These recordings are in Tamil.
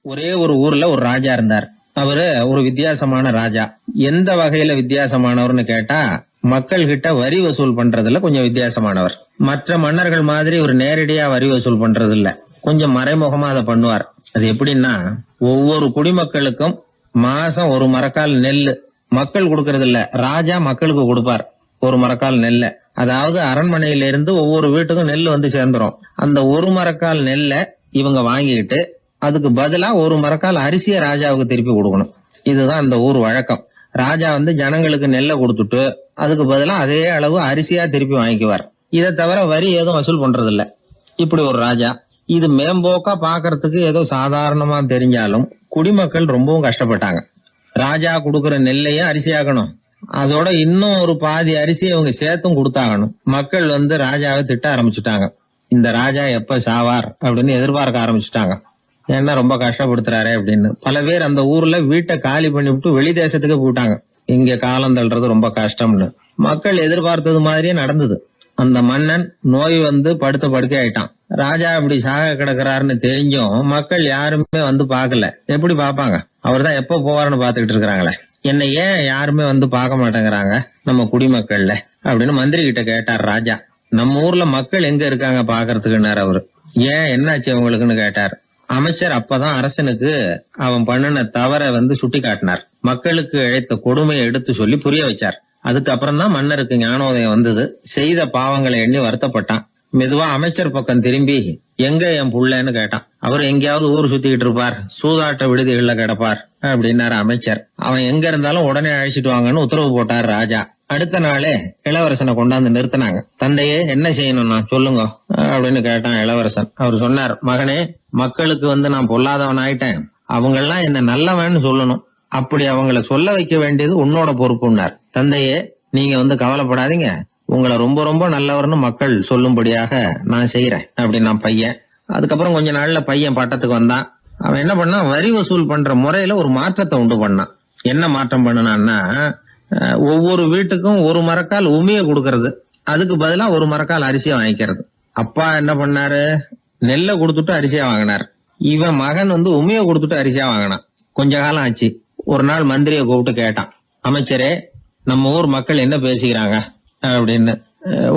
ஒரே ஒரு ஊர்ல ஒரு ராஜா இருந்தார். அவரு ஒரு வித்தியாசமான ராஜா. எந்த வகையில வித்தியாசமானவர்னு கேட்டா, மக்கள் கிட்ட வரி வசூல் பண்றதுல கொஞ்சம் வித்தியாசமானவர். மற்ற மன்னர்கள் மாதிரி ஒரு நேரடியா வரி வசூல் பண்றது இல்ல, கொஞ்சம் மறைமுகமா அதை பண்ணுவார். அது எப்படின்னா, ஒவ்வொரு குடிமக்களுக்கும் மாசம் ஒரு மரக்கால் நெல்லு மக்கள் கொடுக்கறது இல்ல, ராஜா மக்களுக்கு கொடுப்பார். ஒரு மரக்கால் நெல்ல, அதாவது அரண்மனையில இருந்து ஒவ்வொரு வீட்டுக்கும் நெல் வந்து சேர்ந்துரும். அந்த ஒரு மரக்கால் நெல்ல இவங்க வாங்கிட்டு அதுக்கு பதிலா ஒரு மரக்கால் அரிசிய ராஜாவுக்கு திருப்பி கொடுக்கணும். இதுதான் அந்த ஊர் வழக்கம். ராஜா வந்து ஜனங்களுக்கு நெல்லை கொடுத்துட்டு அதுக்கு பதிலா அதே அளவு அரிசியா திருப்பி வாங்கிக்குவார். இதை தவிர வரி எதுவும் வசூல் பண்றது இல்ல. இப்படி ஒரு ராஜா. இது மேம்போக்கா பாக்குறதுக்கு ஏதோ சாதாரணமா தெரிஞ்சாலும் குடிமக்கள் ரொம்பவும் கஷ்டப்பட்டாங்க. ராஜா கொடுக்கற நெல்லையும் அரிசியாக்கணும், அதோட இன்னும் ஒரு பாதி அரிசியை அவங்க சேர்த்தும் கொடுத்தாகணும். மக்கள் வந்து ராஜாவை திட்ட ஆரம்பிச்சுட்டாங்க. இந்த ராஜா எப்ப சாவார் அப்படின்னு எதிர்பார்க்க ஆரம்பிச்சுட்டாங்க. ஏன்னா ரொம்ப கஷ்டப்படுத்துறாரு அப்படின்னு. பல பேர் அந்த ஊர்ல வீட்டை காலி பண்ணிவிட்டு வெளி தேசத்துக்கு போயிட்டாங்க. இங்க காலம் தள்ளுறது ரொம்ப கஷ்டம்னு. மக்கள் எதிர்பார்த்தது மாதிரியே நடந்தது. அந்த மன்னன் நோய் வந்து படுத்த படுக்கை ஆயிட்டான். ராஜா இப்படி சாக கிடக்குறாருன்னு தெரிஞ்சும் மக்கள் யாருமே வந்து பாக்கல. எப்படி பாப்பாங்க? அவர் தான் எப்ப போவாருன்னு பாத்துக்கிட்டு இருக்கிறாங்களே. என்ன ஏன் யாருமே வந்து பார்க்க மாட்டேங்கிறாங்க நம்ம குடிமக்கள்ல அப்படின்னு மந்திரி கிட்ட கேட்டார் ராஜா. நம்ம ஊர்ல மக்கள் எங்க இருக்காங்க பாக்குறதுக்குன்னாரு அவரு. ஏன் என்னாச்சு அவங்களுக்குன்னு கேட்டார். அமைச்சர் அப்பதான் அரசனுக்கு அவன் பண்ணின தவற வந்து சுட்டி காட்டினார். மக்களுக்கு இழைத்த கொடுமையை எடுத்து சொல்லி புரிய வச்சார். அதுக்கப்புறம் தான் மன்னருக்கு ஞானோதயம் வந்தது. செய்த பாவங்களை எண்ணி வருத்தப்பட்டான். மெதுவா அமைச்சர் பக்கம் திரும்பி, எங்க என் புள்ளன்னு கேட்டான். அவர் எங்கேயாவது ஊர் சுத்திக்கிட்டு இருப்பார், சூதாட்ட விடுதிகள்ல கிடப்பார் அப்படின்னாரு அமைச்சர். அவன் எங்க இருந்தாலும் உடனே அழைச்சிட்டு வாங்கன்னு உத்தரவு போட்டார் ராஜா. அடுத்த நாளே இளவரசனை கொண்டாந்து நிறுத்தினாங்க. தந்தையே, என்ன செய்யணும்னா சொல்லுங்க அப்படின்னு கேட்டான் இளவரசன். அவர் சொன்னார், மகனே, மக்களுக்கு வந்து நான் பொல்லாதவன் ஆயிட்டேன், அவங்க எல்லாம் என்ன நல்லவன்னு சொல்லணும். அப்படி அவங்கள சொல்ல வைக்க வேண்டியது உன்னோட பொறுப்புன்னார். தந்தையே, நீங்க வந்து கவலைப்படாதீங்க, உங்களை ரொம்ப ரொம்ப நல்லவர்னு மக்கள் சொல்லும்படியாக நான் செய்யறேன் அப்படின்னா பையன். அதுக்கப்புறம் கொஞ்ச நாள்ல பையன் பட்டத்துக்கு வந்தான். அவன் என்ன பண்ணான், வரி வசூல் பண்ற முறையில ஒரு மாற்றத்தை உண்டு பண்ணான். என்ன மாற்றம் பண்ணனான்னா, ஒவ்வொரு வீட்டுக்கும் ஒரு மரக்கால் உமிய கொடுக்கறது, அதுக்கு பதிலா ஒரு மரக்கால் அரிசியை வாங்கிக்கிறது. அப்பா என்ன பண்ணாரு, நெல்லை கொடுத்துட்டு அரிசியா வாங்கினார். இவன் மகன் வந்து உமிய கொடுத்துட்டு அரிசியா வாங்கினான். கொஞ்ச காலம் ஆச்சு. ஒரு நாள் மந்திரியை கூப்பிட்டு கேட்டான், அமைச்சரே, நம்ம ஊர் மக்கள் என்ன பேசிக்கிறாங்க அப்படின்னு.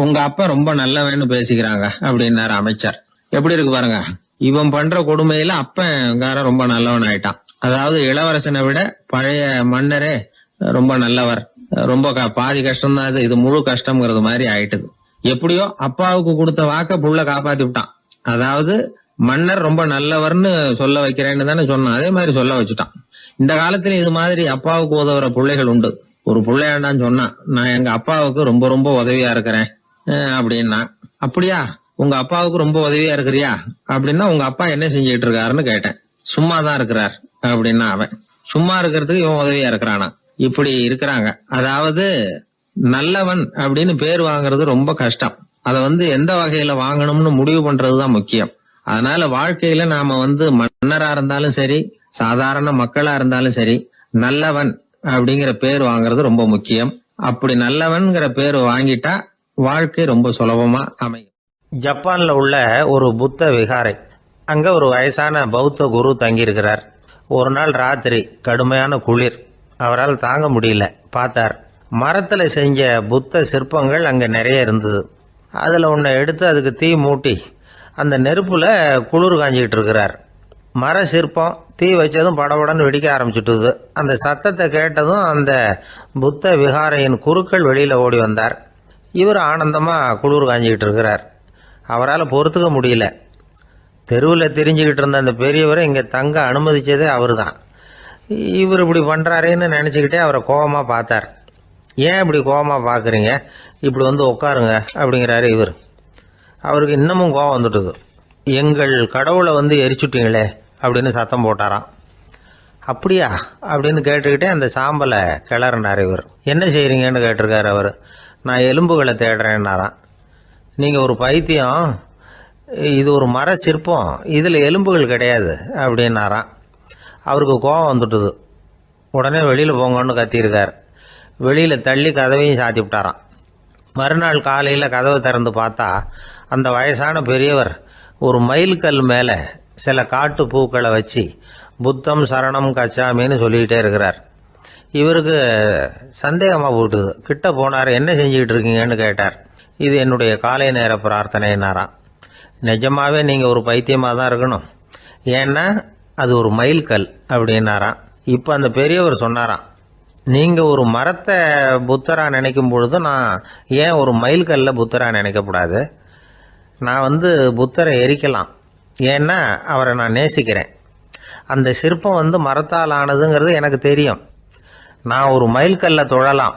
உங்க அப்பா ரொம்ப நல்லவன்னு பேசிக்கிறாங்க அப்படின்னாரு அமைச்சர். எப்படி இருக்கு பாருங்க, இவன் பண்ற கொடுமையில அப்பங்கார ரொம்ப நல்லவன் ஆயிட்டான். அதாவது இளவரசனை விட பழைய மன்னரே ரொம்ப நல்லவர், ரொம்ப பாதி கஷ்டம் தான் இது முழு கஷ்டம்ங்கிறது மாதிரி ஆயிட்டுது. எப்படியோ அப்பாவுக்கு கொடுத்த வாக்க புள்ள காப்பாத்தி விட்டான். அதாவது மன்னர் ரொம்ப நல்லவர்னு சொல்ல வைக்கிறேன்னு தானே சொன்னான், அதே மாதிரி சொல்ல வச்சுட்டான். இந்த காலத்துல இது மாதிரி அப்பாவுக்கு உதவுற பிள்ளைகள் உண்டு. ஒரு பிள்ளையாண்டான்னு சொன்னான், நான் எங்க அப்பாவுக்கு ரொம்ப ரொம்ப உதவியா இருக்கிறேன் அப்படின்னா. அப்படியா, உங்க அப்பாவுக்கு ரொம்ப உதவியா இருக்கிறியா அப்படின்னா, உங்க அப்பா என்ன செஞ்சுட்டு இருக்காருன்னு கேட்டேன். சும்மாதான் இருக்கிறார் அப்படின்னா அவன். சும்மா இருக்கிறதுக்கு இவன் உதவியா இருக்கிறானா? இப்படி இருக்கிறாங்க. அதாவது நல்லவன் அப்படின்னு பேர் வாங்குறது ரொம்ப கஷ்டம். அத வந்து எந்த வகையில வாங்கணும்னு முடிவு பண்றதுதான் முக்கியம். அதனால வாழ்க்கையில நாம வந்து மன்னரா இருந்தாலும் சரி, சாதாரண மக்களா இருந்தாலும் சரி, நல்லவன் அப்படிங்கிற பேர் வாங்குறது ரொம்ப முக்கியம். அப்படி நல்லவன்கிற பேர் வாங்கிட்டா வாழ்க்கை ரொம்ப சுலபமா அமையும். ஜப்பான்ல உள்ள ஒரு புத்த விகாரை, அங்க ஒரு வயசான பௌத்த குரு தங்கியிருக்கிறார். ஒரு நாள் ராத்திரி கடுமையான குளிர், அவரால் தாங்க முடியல. பார்த்தார், மரத்துல செஞ்ச புத்த சிற்பங்கள் அங்க நிறைய இருந்தது. அதுல ஒன்றை எடுத்து அதுக்கு தீ மூட்டி அந்த நெருப்புல குளிர் காஞ்சிக்கிட்டு இருக்கிறார். மர சிற்பம் தீ வச்சதும் படபடன்னு வெடிக்க ஆரம்பிச்சுட்டுது. அந்த சத்தத்தை கேட்டதும் அந்த புத்த விகாரையின் குருக்கள் வெளியில ஓடி வந்தார். இவர் ஆனந்தமா குளிர் காஞ்சிக்கிட்டு இருக்கிறார். அவரால் பொறுத்துக்க முடியல. தெருவில் தெரிஞ்சுக்கிட்டு இருந்த அந்த பெரியவரை இங்கே தங்க அனுமதிச்சதே அவர் தான். இவர் இப்படி பண்றாருன்னு நினைச்சுக்கிட்டே அவரை கோபமா பார்த்தார். ஏன் இப்படி கோபமா பார்க்குறீங்க, இப்படி வந்து உட்காருங்க அப்படிங்கிறாரு இவர். அவருக்கு இன்னமும் கோபம் வந்துட்டுது. எங்கள் கடவுளை வந்து எரிச்சுட்டீங்களே அப்படின்னு சத்தம் போட்டாராம். அப்படியா அப்படின்னு கேட்டுக்கிட்டே அந்த சாம்பலை கிளறினார் இவர். என்ன செய்கிறீங்கன்னு கேட்டிருக்காரு அவர். நான் எலும்புகளை தேடுறேன்னாராம். நீங்கள் ஒரு பைத்தியம், இது ஒரு மர சிற்பம், இதில் எலும்புகள் கிடையாது அப்படின்னாராம். அவருக்கு கோபம் வந்துட்டுது. உடனே வெளியில் போங்கன்னு கத்தியிருக்கார். வெளியில் தள்ளி கதவையும் சாத்தி விட்டாராம். மறுநாள் காலையில் கதவை திறந்து பார்த்தா அந்த வயசான பெரியவர் ஒரு மயில்கல் மேலே சில காட்டு பூக்களை வச்சு புத்தம் சரணம் கச்சாமின்னு சொல்லிக்கிட்டே இருக்கிறார். இவருக்கு சந்தேகமாக போட்டுது. கிட்ட போனார். என்ன செஞ்சுக்கிட்டு இருக்கீங்கன்னு கேட்டார். இது என்னுடைய காலை நேர பிரார்த்தனைனாராம். நிஜமாவே நீங்கள் ஒரு பைத்தியமாக தான் இருக்கணும், ஏன்னா அது ஒரு மைல்கல் அப்படின்னாராம். இப்போ அந்த பெரியவர் சொன்னாராம், நீங்கள் ஒரு மரத்தை புத்தராக நினைக்கும் பொழுது நான் ஏன் ஒரு மைல்கல்ல புத்தராக நினைக்கக்கூடாது? நான் புத்தரை எரிக்கலாம், ஏன்னா அவரை நான் நேசிக்கிறேன். அந்த சிற்பம் மரத்தால் ஆனதுங்கிறது எனக்கு தெரியும். நான் ஒரு மைல்கல்ல தொழலாம்,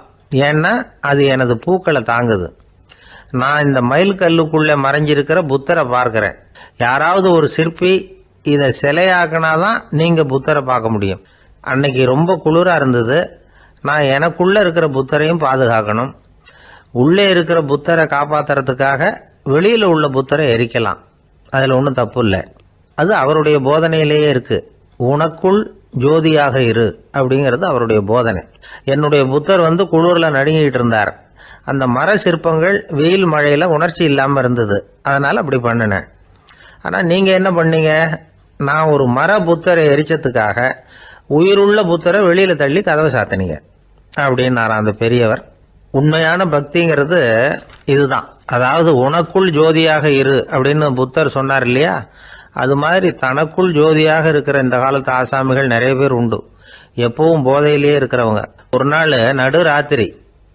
ஏன்னா அது எனது பூக்களை தாங்குது. நான் இந்த மைல்கல்லுக்குள்ளே மறைஞ்சிருக்கிற புத்தரை பார்க்கிறேன். யாராவது ஒரு சிற்பி இதை சிலையாக்கினாதான் நீங்கள் புத்தரை பார்க்க முடியும். அன்னைக்கு ரொம்ப குளிராக இருந்தது. நான் எனக்குள்ளே இருக்கிற புத்தரையும் பாதுகாக்கணும். உள்ளே இருக்கிற புத்தரை காப்பாற்றுறதுக்காக வெளியில் உள்ள புத்தரை எரிக்கலாம், அதில் ஒன்றும் தப்பு இல்லை. அது அவருடைய போதனையிலேயே இருக்குது. உனக்குள் ஜோதியாக இரு அப்படிங்கிறது அவருடைய போதனை. என்னுடைய புத்தர் குளிரில் நடுங்கிட்டு இருந்தார். அந்த மர சிற்பங்கள் வெயில் மழையில் உணர்ச்சி இல்லாமல் இருந்தது, அதனால் அப்படி பண்ணினேன். ஆனால் நீங்கள் என்ன பண்ணீங்க? நான் ஒரு மர புத்தரை எரிச்சதுக்காக உயிருள்ள புத்தரை வெளியில் தள்ளி கதவை சாத்தினீங்க அப்படின்னாராம் அந்த பெரியவர். உண்மையான பக்திங்கிறது இதுதான். அதாவது உனக்குள் ஜோதியாக இரு அப்படின்னு புத்தர் சொன்னார் இல்லையா, அது மாதிரி தனக்குள் ஜோதியாக இருக்கிற இந்த காலத்து ஆசாமிகள் நிறைய பேர் உண்டு. எப்பவும் போதையிலேயே இருக்கிறவங்க. ஒரு நாள் நடு ராத்திரி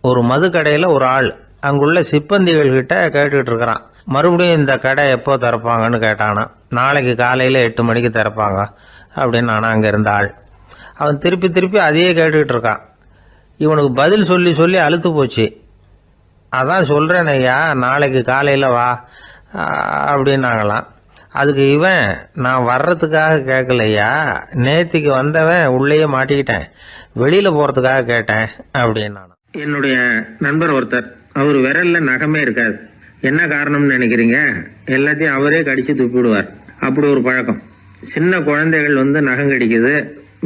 ஒரு மது கடையில் ஒரு ஆள் அங்குள்ள சிப்பந்திகள் கிட்ட கேட்டுக்கிட்டு இருக்கிறான். மறுபடியும் இந்த கடை எப்போ திறப்பாங்கன்னு கேட்டானா. நாளைக்கு காலையில் 8 மணிக்கு திறப்பாங்க அப்படின்னு நானா அங்கே இருந்த ஆள். அவன் திருப்பி திருப்பி அதையே கேட்டுக்கிட்டு இருக்கான். இவனுக்கு பதில் சொல்லி சொல்லி அழுத்து போச்சு. அதான் சொல்கிறேன் ஐயா, நாளைக்கு காலையில் வா அப்படின்னாங்களாம். அதுக்கு இவன், நான் வர்றதுக்காக கேட்கலையா, நேத்திக்கு வந்தவன் உள்ளேயே மாட்டிக்கிட்டேன், வெளியில் போகிறதுக்காக கேட்டேன் அப்படின்னான். என்னுடைய நண்பர் ஒருத்தர், அவர் விரல்ல நகமே இருக்காது. என்ன காரணம்னு நினைக்கிறீங்க? எல்லாத்தையும் அவரே கடிச்சு துப்பிடுவார். அப்படி ஒரு பழக்கம். சின்ன குழந்தைகள் நகம் கடிக்குது,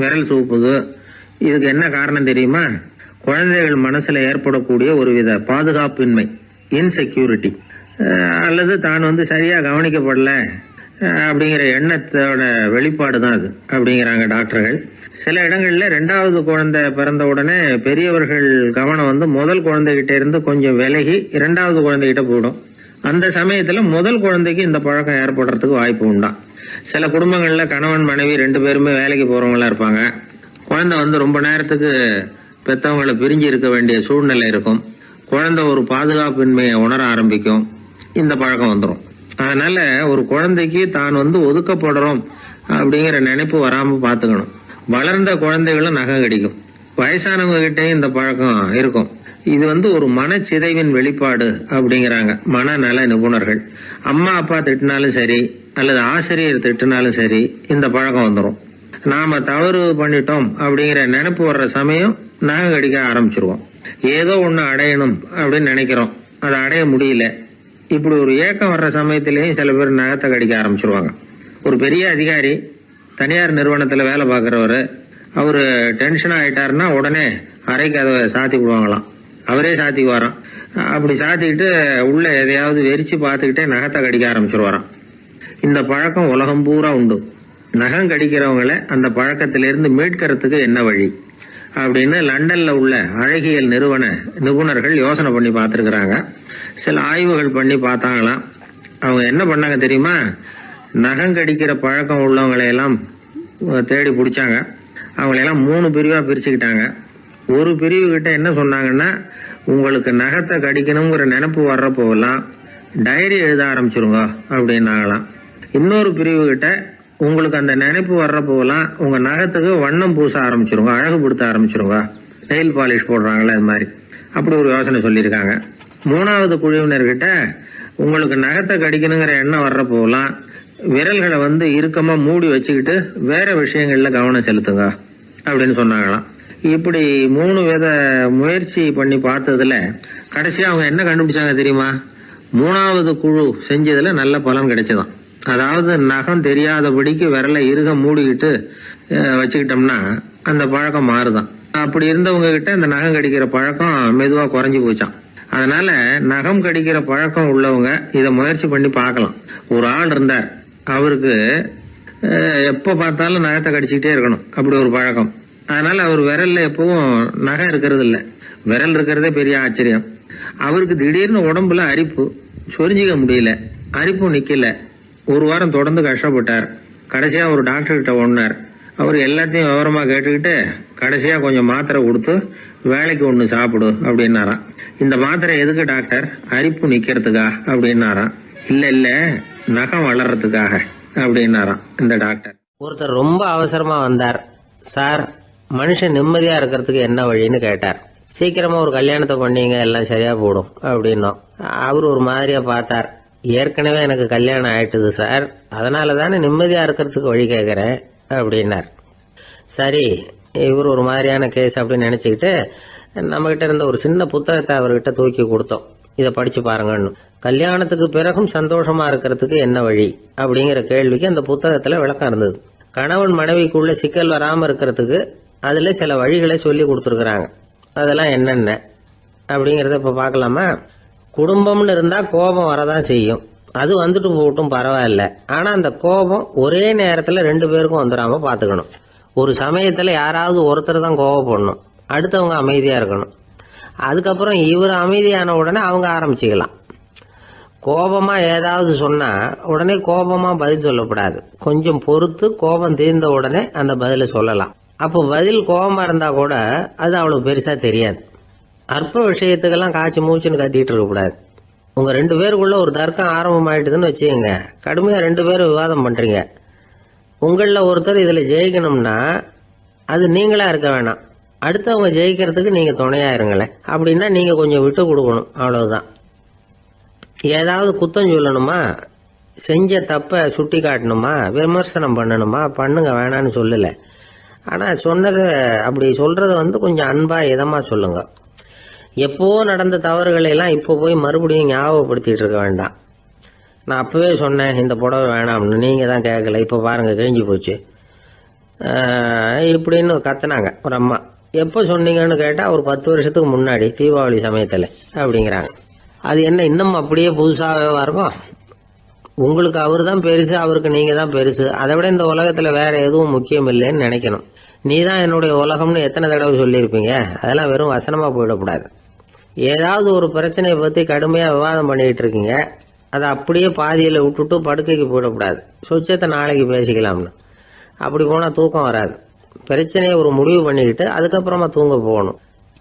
விரல் சூப்புது. இதுக்கு என்ன காரணம் தெரியுமா? குழந்தைகள் மனசுல ஏற்படக்கூடிய ஒருவித பாதுகாப்பின்மை, இன்செக்யூரிட்டி, அல்லது தான் சரியா கவனிக்கப்படல அப்படிங்கிற எண்ணத்தோட வெளிப்பாடு தான் அது அப்படிங்கிறாங்க டாக்டர்கள். சில இடங்கள்ல 2வது குழந்தை பிறந்த உடனே பெரியவர்கள் கவனம் முதல் குழந்தைகிட்ட இருந்து கொஞ்சம் விலகி 2வது குழந்தைகிட்ட போயிடும். அந்த சமயத்துல முதல் குழந்தைக்கு இந்த பழக்கம் ஏற்படுறதுக்கு வாய்ப்பு உண்டாம். சில குடும்பங்கள்ல கணவன் மனைவி 2 பேருமே வேலைக்கு போறவங்களா இருப்பாங்க. குழந்தை ரொம்ப நேரத்துக்கு பெத்தவங்களை பிரிஞ்சு இருக்க வேண்டிய சூழ்நிலை இருக்கும். குழந்தை ஒரு பாதுகாப்பின்மையை உணர ஆரம்பிக்கும். இந்த பழக்கம் வந்துடும். அதனால ஒரு குழந்தைக்கு தான் ஒதுக்கப்படுறோம் அப்படிங்கிற நினைப்பு வராம பாத்துக்கணும். வளர்ந்த குழந்தைகளும் நகம் கடிக்கும். வயசானவங்க கிட்டையும் இந்த பழக்கம் இருக்கும். இது ஒரு மனச்சிதைவின் வெளிப்பாடு அப்படிங்கிறாங்க மனநல நிபுணர்கள். அம்மா அப்பா திட்டினாலும் சரி, அல்லது ஆசிரியர் திட்டினாலும் சரி, இந்த பழக்கம் வந்துடும். நாம தவறு பண்ணிட்டோம் அப்படிங்கிற நினைப்பு வர்ற சமயம் நகம் கடிக்க ஆரம்பிச்சிருவோம். ஏதோ ஒண்ணு அடையணும் அப்படின்னு நினைக்கிறோம், அதை அடைய முடியல. இப்படி ஒரு ஏக்கம் வர்ற சமயத்திலேயும் சில பேர் நகத்தை கடிக்க ஆரம்பிச்சிருவாங்க. ஒரு பெரிய அதிகாரி, தனியார் நிறுவனத்துல வேலை பார்க்கிறவரு, அவரு டென்ஷன் ஆயிட்டாருன்னா உடனே அறைக்கு அதை சாத்தி விடுவாங்களாம். அவரே சாத்திக்குவாராம். அப்படி சாத்திக்கிட்டு உள்ள எதையாவது வெறிச்சு பார்த்துக்கிட்டே நகத்தை கடிக்க ஆரம்பிச்சிருவாராம். இந்த பழக்கம் உலகம் பூரா உண்டு. நகம் கடிக்கிறவங்களை அந்த பழக்கத்திலிருந்து மீட்கிறதுக்கு என்ன வழி அப்படின்னு லண்டன்ல உள்ள அழகியல் நிபுணர்கள் யோசனை பண்ணி பார்த்துருக்குறாங்க. சில ஆய்வுகள் பண்ணி பார்த்தாங்களாம். அவங்க என்ன பண்ணாங்க தெரியுமா? நகம் கடிக்கிற பழக்கம் உள்ளவங்களையெல்லாம் தேடி பிடிச்சாங்க. அவங்களையெல்லாம் 3 பிரிவா பிரிச்சுக்கிட்டாங்க. ஒரு பிரிவு கிட்ட என்ன சொன்னாங்கன்னா, உங்களுக்கு நகத்தை கடிக்கணுங்கிற நினைப்பு வர்றப்போலாம் டைரி எழுத ஆரம்பிச்சிருங்க அப்படின்னாங்களாம். இன்னொரு பிரிவு கிட்ட, உங்களுக்கு அந்த நினைப்பு வர்றப்போலாம் உங்க நகத்துக்கு வண்ணம் பூச ஆரம்பிச்சிருங்க, அழகு படுத்த ஆரம்பிச்சிருங்க, நெயில் பாலிஷ் போடுறாங்களே அது மாதிரி. அப்படி ஒரு யோசனை சொல்லியிருக்காங்க. 3வது குழுவினர்கிட்ட, உங்களுக்கு நகத்தை கடிக்கணுங்கிற எண்ணம் வர்றப்போலாம் விரல்களை இறுக்கமா மூடி வச்சுக்கிட்டு வேற விஷயங்கள்ல கவனம் செலுத்துங்க அப்படின்னு சொன்னாங்களாம். இப்படி 3 வித முயற்சி பண்ணி பார்த்ததுல கடைசியா அவங்க என்ன கண்டுபிடிச்சாங்க தெரியுமா? 3வது குழு செஞ்சதுல நல்ல பலன் கிடைச்சதாம். அதாவது நகம் தெரியாதபடிக்கு விரலை இறுக மூடிக்கிட்டு வச்சுக்கிட்டோம்னா அந்த பழக்கம் மாறுதான். அப்படி இருந்தவங்க கிட்ட இந்த நகம் கடிக்கிற பழக்கம் மெதுவா குறைஞ்சு போச்சான். அதனால நகம் கடிக்கிற பழக்கம் உள்ளவங்க இதை முயற்சி பண்ணி பார்க்கலாம். ஒரு ஆள் இருந்தார், அவருக்கு எப்ப பார்த்தாலும் நகத்தை கடிச்சுக்கிட்டே இருக்கணும், அப்படி ஒரு பழக்கம். அதனால அவர் விரல்ல எப்பவும் நகை இருக்கிறது இல்ல, விரல் இருக்கிறதே பெரிய ஆச்சரியம். அவருக்கு திடீர்னு உடம்புல அரிப்பு, சொரிஞ்சிக்க முடியல, அரிப்பும் நிக்கல. ஒரு வாரம் தொடர்ந்து கஷ்டப்பட்டார். கடைசியா ஒரு டாக்டர் கிட்ட ஓடினார். அவர் எல்லாத்தையும் விவரமா கேட்டுக்கிட்டு கடைசியா கொஞ்சம் மாத்திரை கொடுத்து வேலைக்கு ஒண்ணு சாப்பிடு அப்படின்னாராம். இந்த மாத்திரை எதுக்கு டாக்டர்? அரிப்பு நிக்கிறதுக்கா அப்படின்னாராம். இல்ல நகம் வளர்றதுக்காக அப்படின்னாராம் இந்த டாக்டர். ஒருத்தர் ரொம்ப அவசரமா வந்தார். சார், மனுஷன் நிம்மதியா இருக்கிறதுக்கு என்ன வழின்னு கேட்டார். சீக்கிரமா ஒரு கல்யாணத்தை பண்ணீங்க, எல்லாம் சரியா போடும் அப்படின்னோம். அவர் ஒரு மாதிரியா பார்த்தார். ஏற்கனவே எனக்கு கல்யாணம் ஆயிட்டுது சார், அதனால தானே நிம்மதியா இருக்கிறதுக்கு வழி கேட்கறேன் அப்படின்னார். சரி, இவர் ஒரு மாதிரியான கேஸ் அப்படின்னு நினைச்சுக்கிட்டு நம்மகிட்ட இருந்த ஒரு சின்ன புத்தகத்தை அவர்கிட்ட தூக்கி கொடுத்தோம். இதை படிச்சு பாருங்கன்னு. கல்யாணத்துக்கு பிறகும் சந்தோஷமா இருக்கிறதுக்கு என்ன வழி அப்படிங்கிற கேள்விக்கு அந்த புத்தகத்துல விளக்கம் இருந்தது. கணவன் மனைவிக்குள்ள சிக்கல் வராம இருக்கிறதுக்கு அதுல சில வழிகளை சொல்லி கொடுத்துருக்குறாங்க. அதெல்லாம் என்னென்ன அப்படிங்கறத இப்ப பார்க்கலாமா? குடும்பம்னு இருந்தா கோபம் வரதான் செய்யும், அது வந்துட்டு போட்டும் பரவாயில்ல. ஆனா அந்த கோபம் ஒரே நேரத்துல 2 பேருக்கும் வந்துடாம பாத்துக்கணும். ஒரு சமயத்துல யாராவது ஒருத்தர் தான் கோபப்படணும், அடுத்தவங்க அமைதியா இருக்கணும். அதுக்கப்புறம் இவர் அமைதியான உடனே அவங்க ஆரம்பிச்சுக்கலாம். கோபமா ஏதாவது சொன்னா உடனே கோபமா பதில் சொல்லக்கூடாது. கொஞ்சம் பொறுத்து கோபம் தீர்ந்த உடனே அந்த பதில சொல்லலாம். அப்போ பதில் கோபமா இருந்தா கூட அது அவ்வளவு பெருசா தெரியாது. அற்ப விஷயத்துக்கெல்லாம் காய்ச்சி மூச்சுன்னு கத்திட்டு இருக்க கூடாது. உங்க 2 பேருக்குள்ள ஒரு தர்க்கம் ஆரம்பம் ஆயிட்டுதுன்னு வச்சுக்கோங்க. கடுமையா 2 பேரும் விவாதம் பண்றீங்க. உங்கள ஒருத்தர் இதுல ஜெயிக்கணும்னா அது நீங்களா இருக்க வேணாம், அடுத்தவங்க ஜெயிக்கிறதுக்கு நீங்க துணையா இருங்களேன். அப்படின்னா நீங்க கொஞ்சம் விட்டு கொடுக்கணும், அவ்வளவுதான். ஏதாவது குத்தம் சொல்லணுமா, செஞ்ச தப்ப சுட்டி காட்டணுமா, விமர்சனம் பண்ணணுமா, பண்ணுங்க, வேணான்னு சொல்லல. ஆனா சொன்னதை அப்படி சொல்றத கொஞ்சம் அன்பா இதமா சொல்லுங்க. எப்போ நடந்த தவறுகளை எல்லாம் இப்போ போய் மறுபடியும் ஞாபகப்படுத்திட்டு இருக்க வேண்டாம். நான் அப்பவே சொன்னேன் இந்த புடவை வேணாம்னு, நீங்க தான் கேட்கல, இப்போ பாருங்க கிழிஞ்சு போச்சு இப்படின்னு கத்துனாங்க ஒரு அம்மா. எப்போ சொன்னீங்கன்னு கேட்டா ஒரு 10 வருஷத்துக்கு முன்னாடி தீபாவளி சமயத்துல அப்படிங்கிறாங்க. அது என்ன இன்னும் அப்படியே புதுசாகவே இருக்கும்? உங்களுக்கு அவர் தான் பெருசு, அவருக்கு நீங்க தான் பெருசு. அதை விட இந்த உலகத்துல வேற எதுவும் முக்கியம் இல்லைன்னு நினைக்கணும். நீ தான் என்னுடைய உலகம்னு எத்தனை தடவை சொல்லியிருப்பீங்க? அதெல்லாம் வெறும் வசனமா போயிடக்கூடாது. ஏதாவது ஒரு பிரச்சனையை பத்தி கடுமையா விவாதம் பண்ணிட்டு இருக்கீங்க, அதை அப்படியே பாதியில விட்டுட்டு படுக்கைக்கு போயிடக்கூடாது. சொச்சத்தை நாளைக்கு பேசிக்கலாம்னு. அப்படி போனா தூக்கம் வராது. பிரச்சனையை ஒரு முடிவு பண்ணிக்கிட்டு அதுக்கப்புறமா தூங்க போகணும்.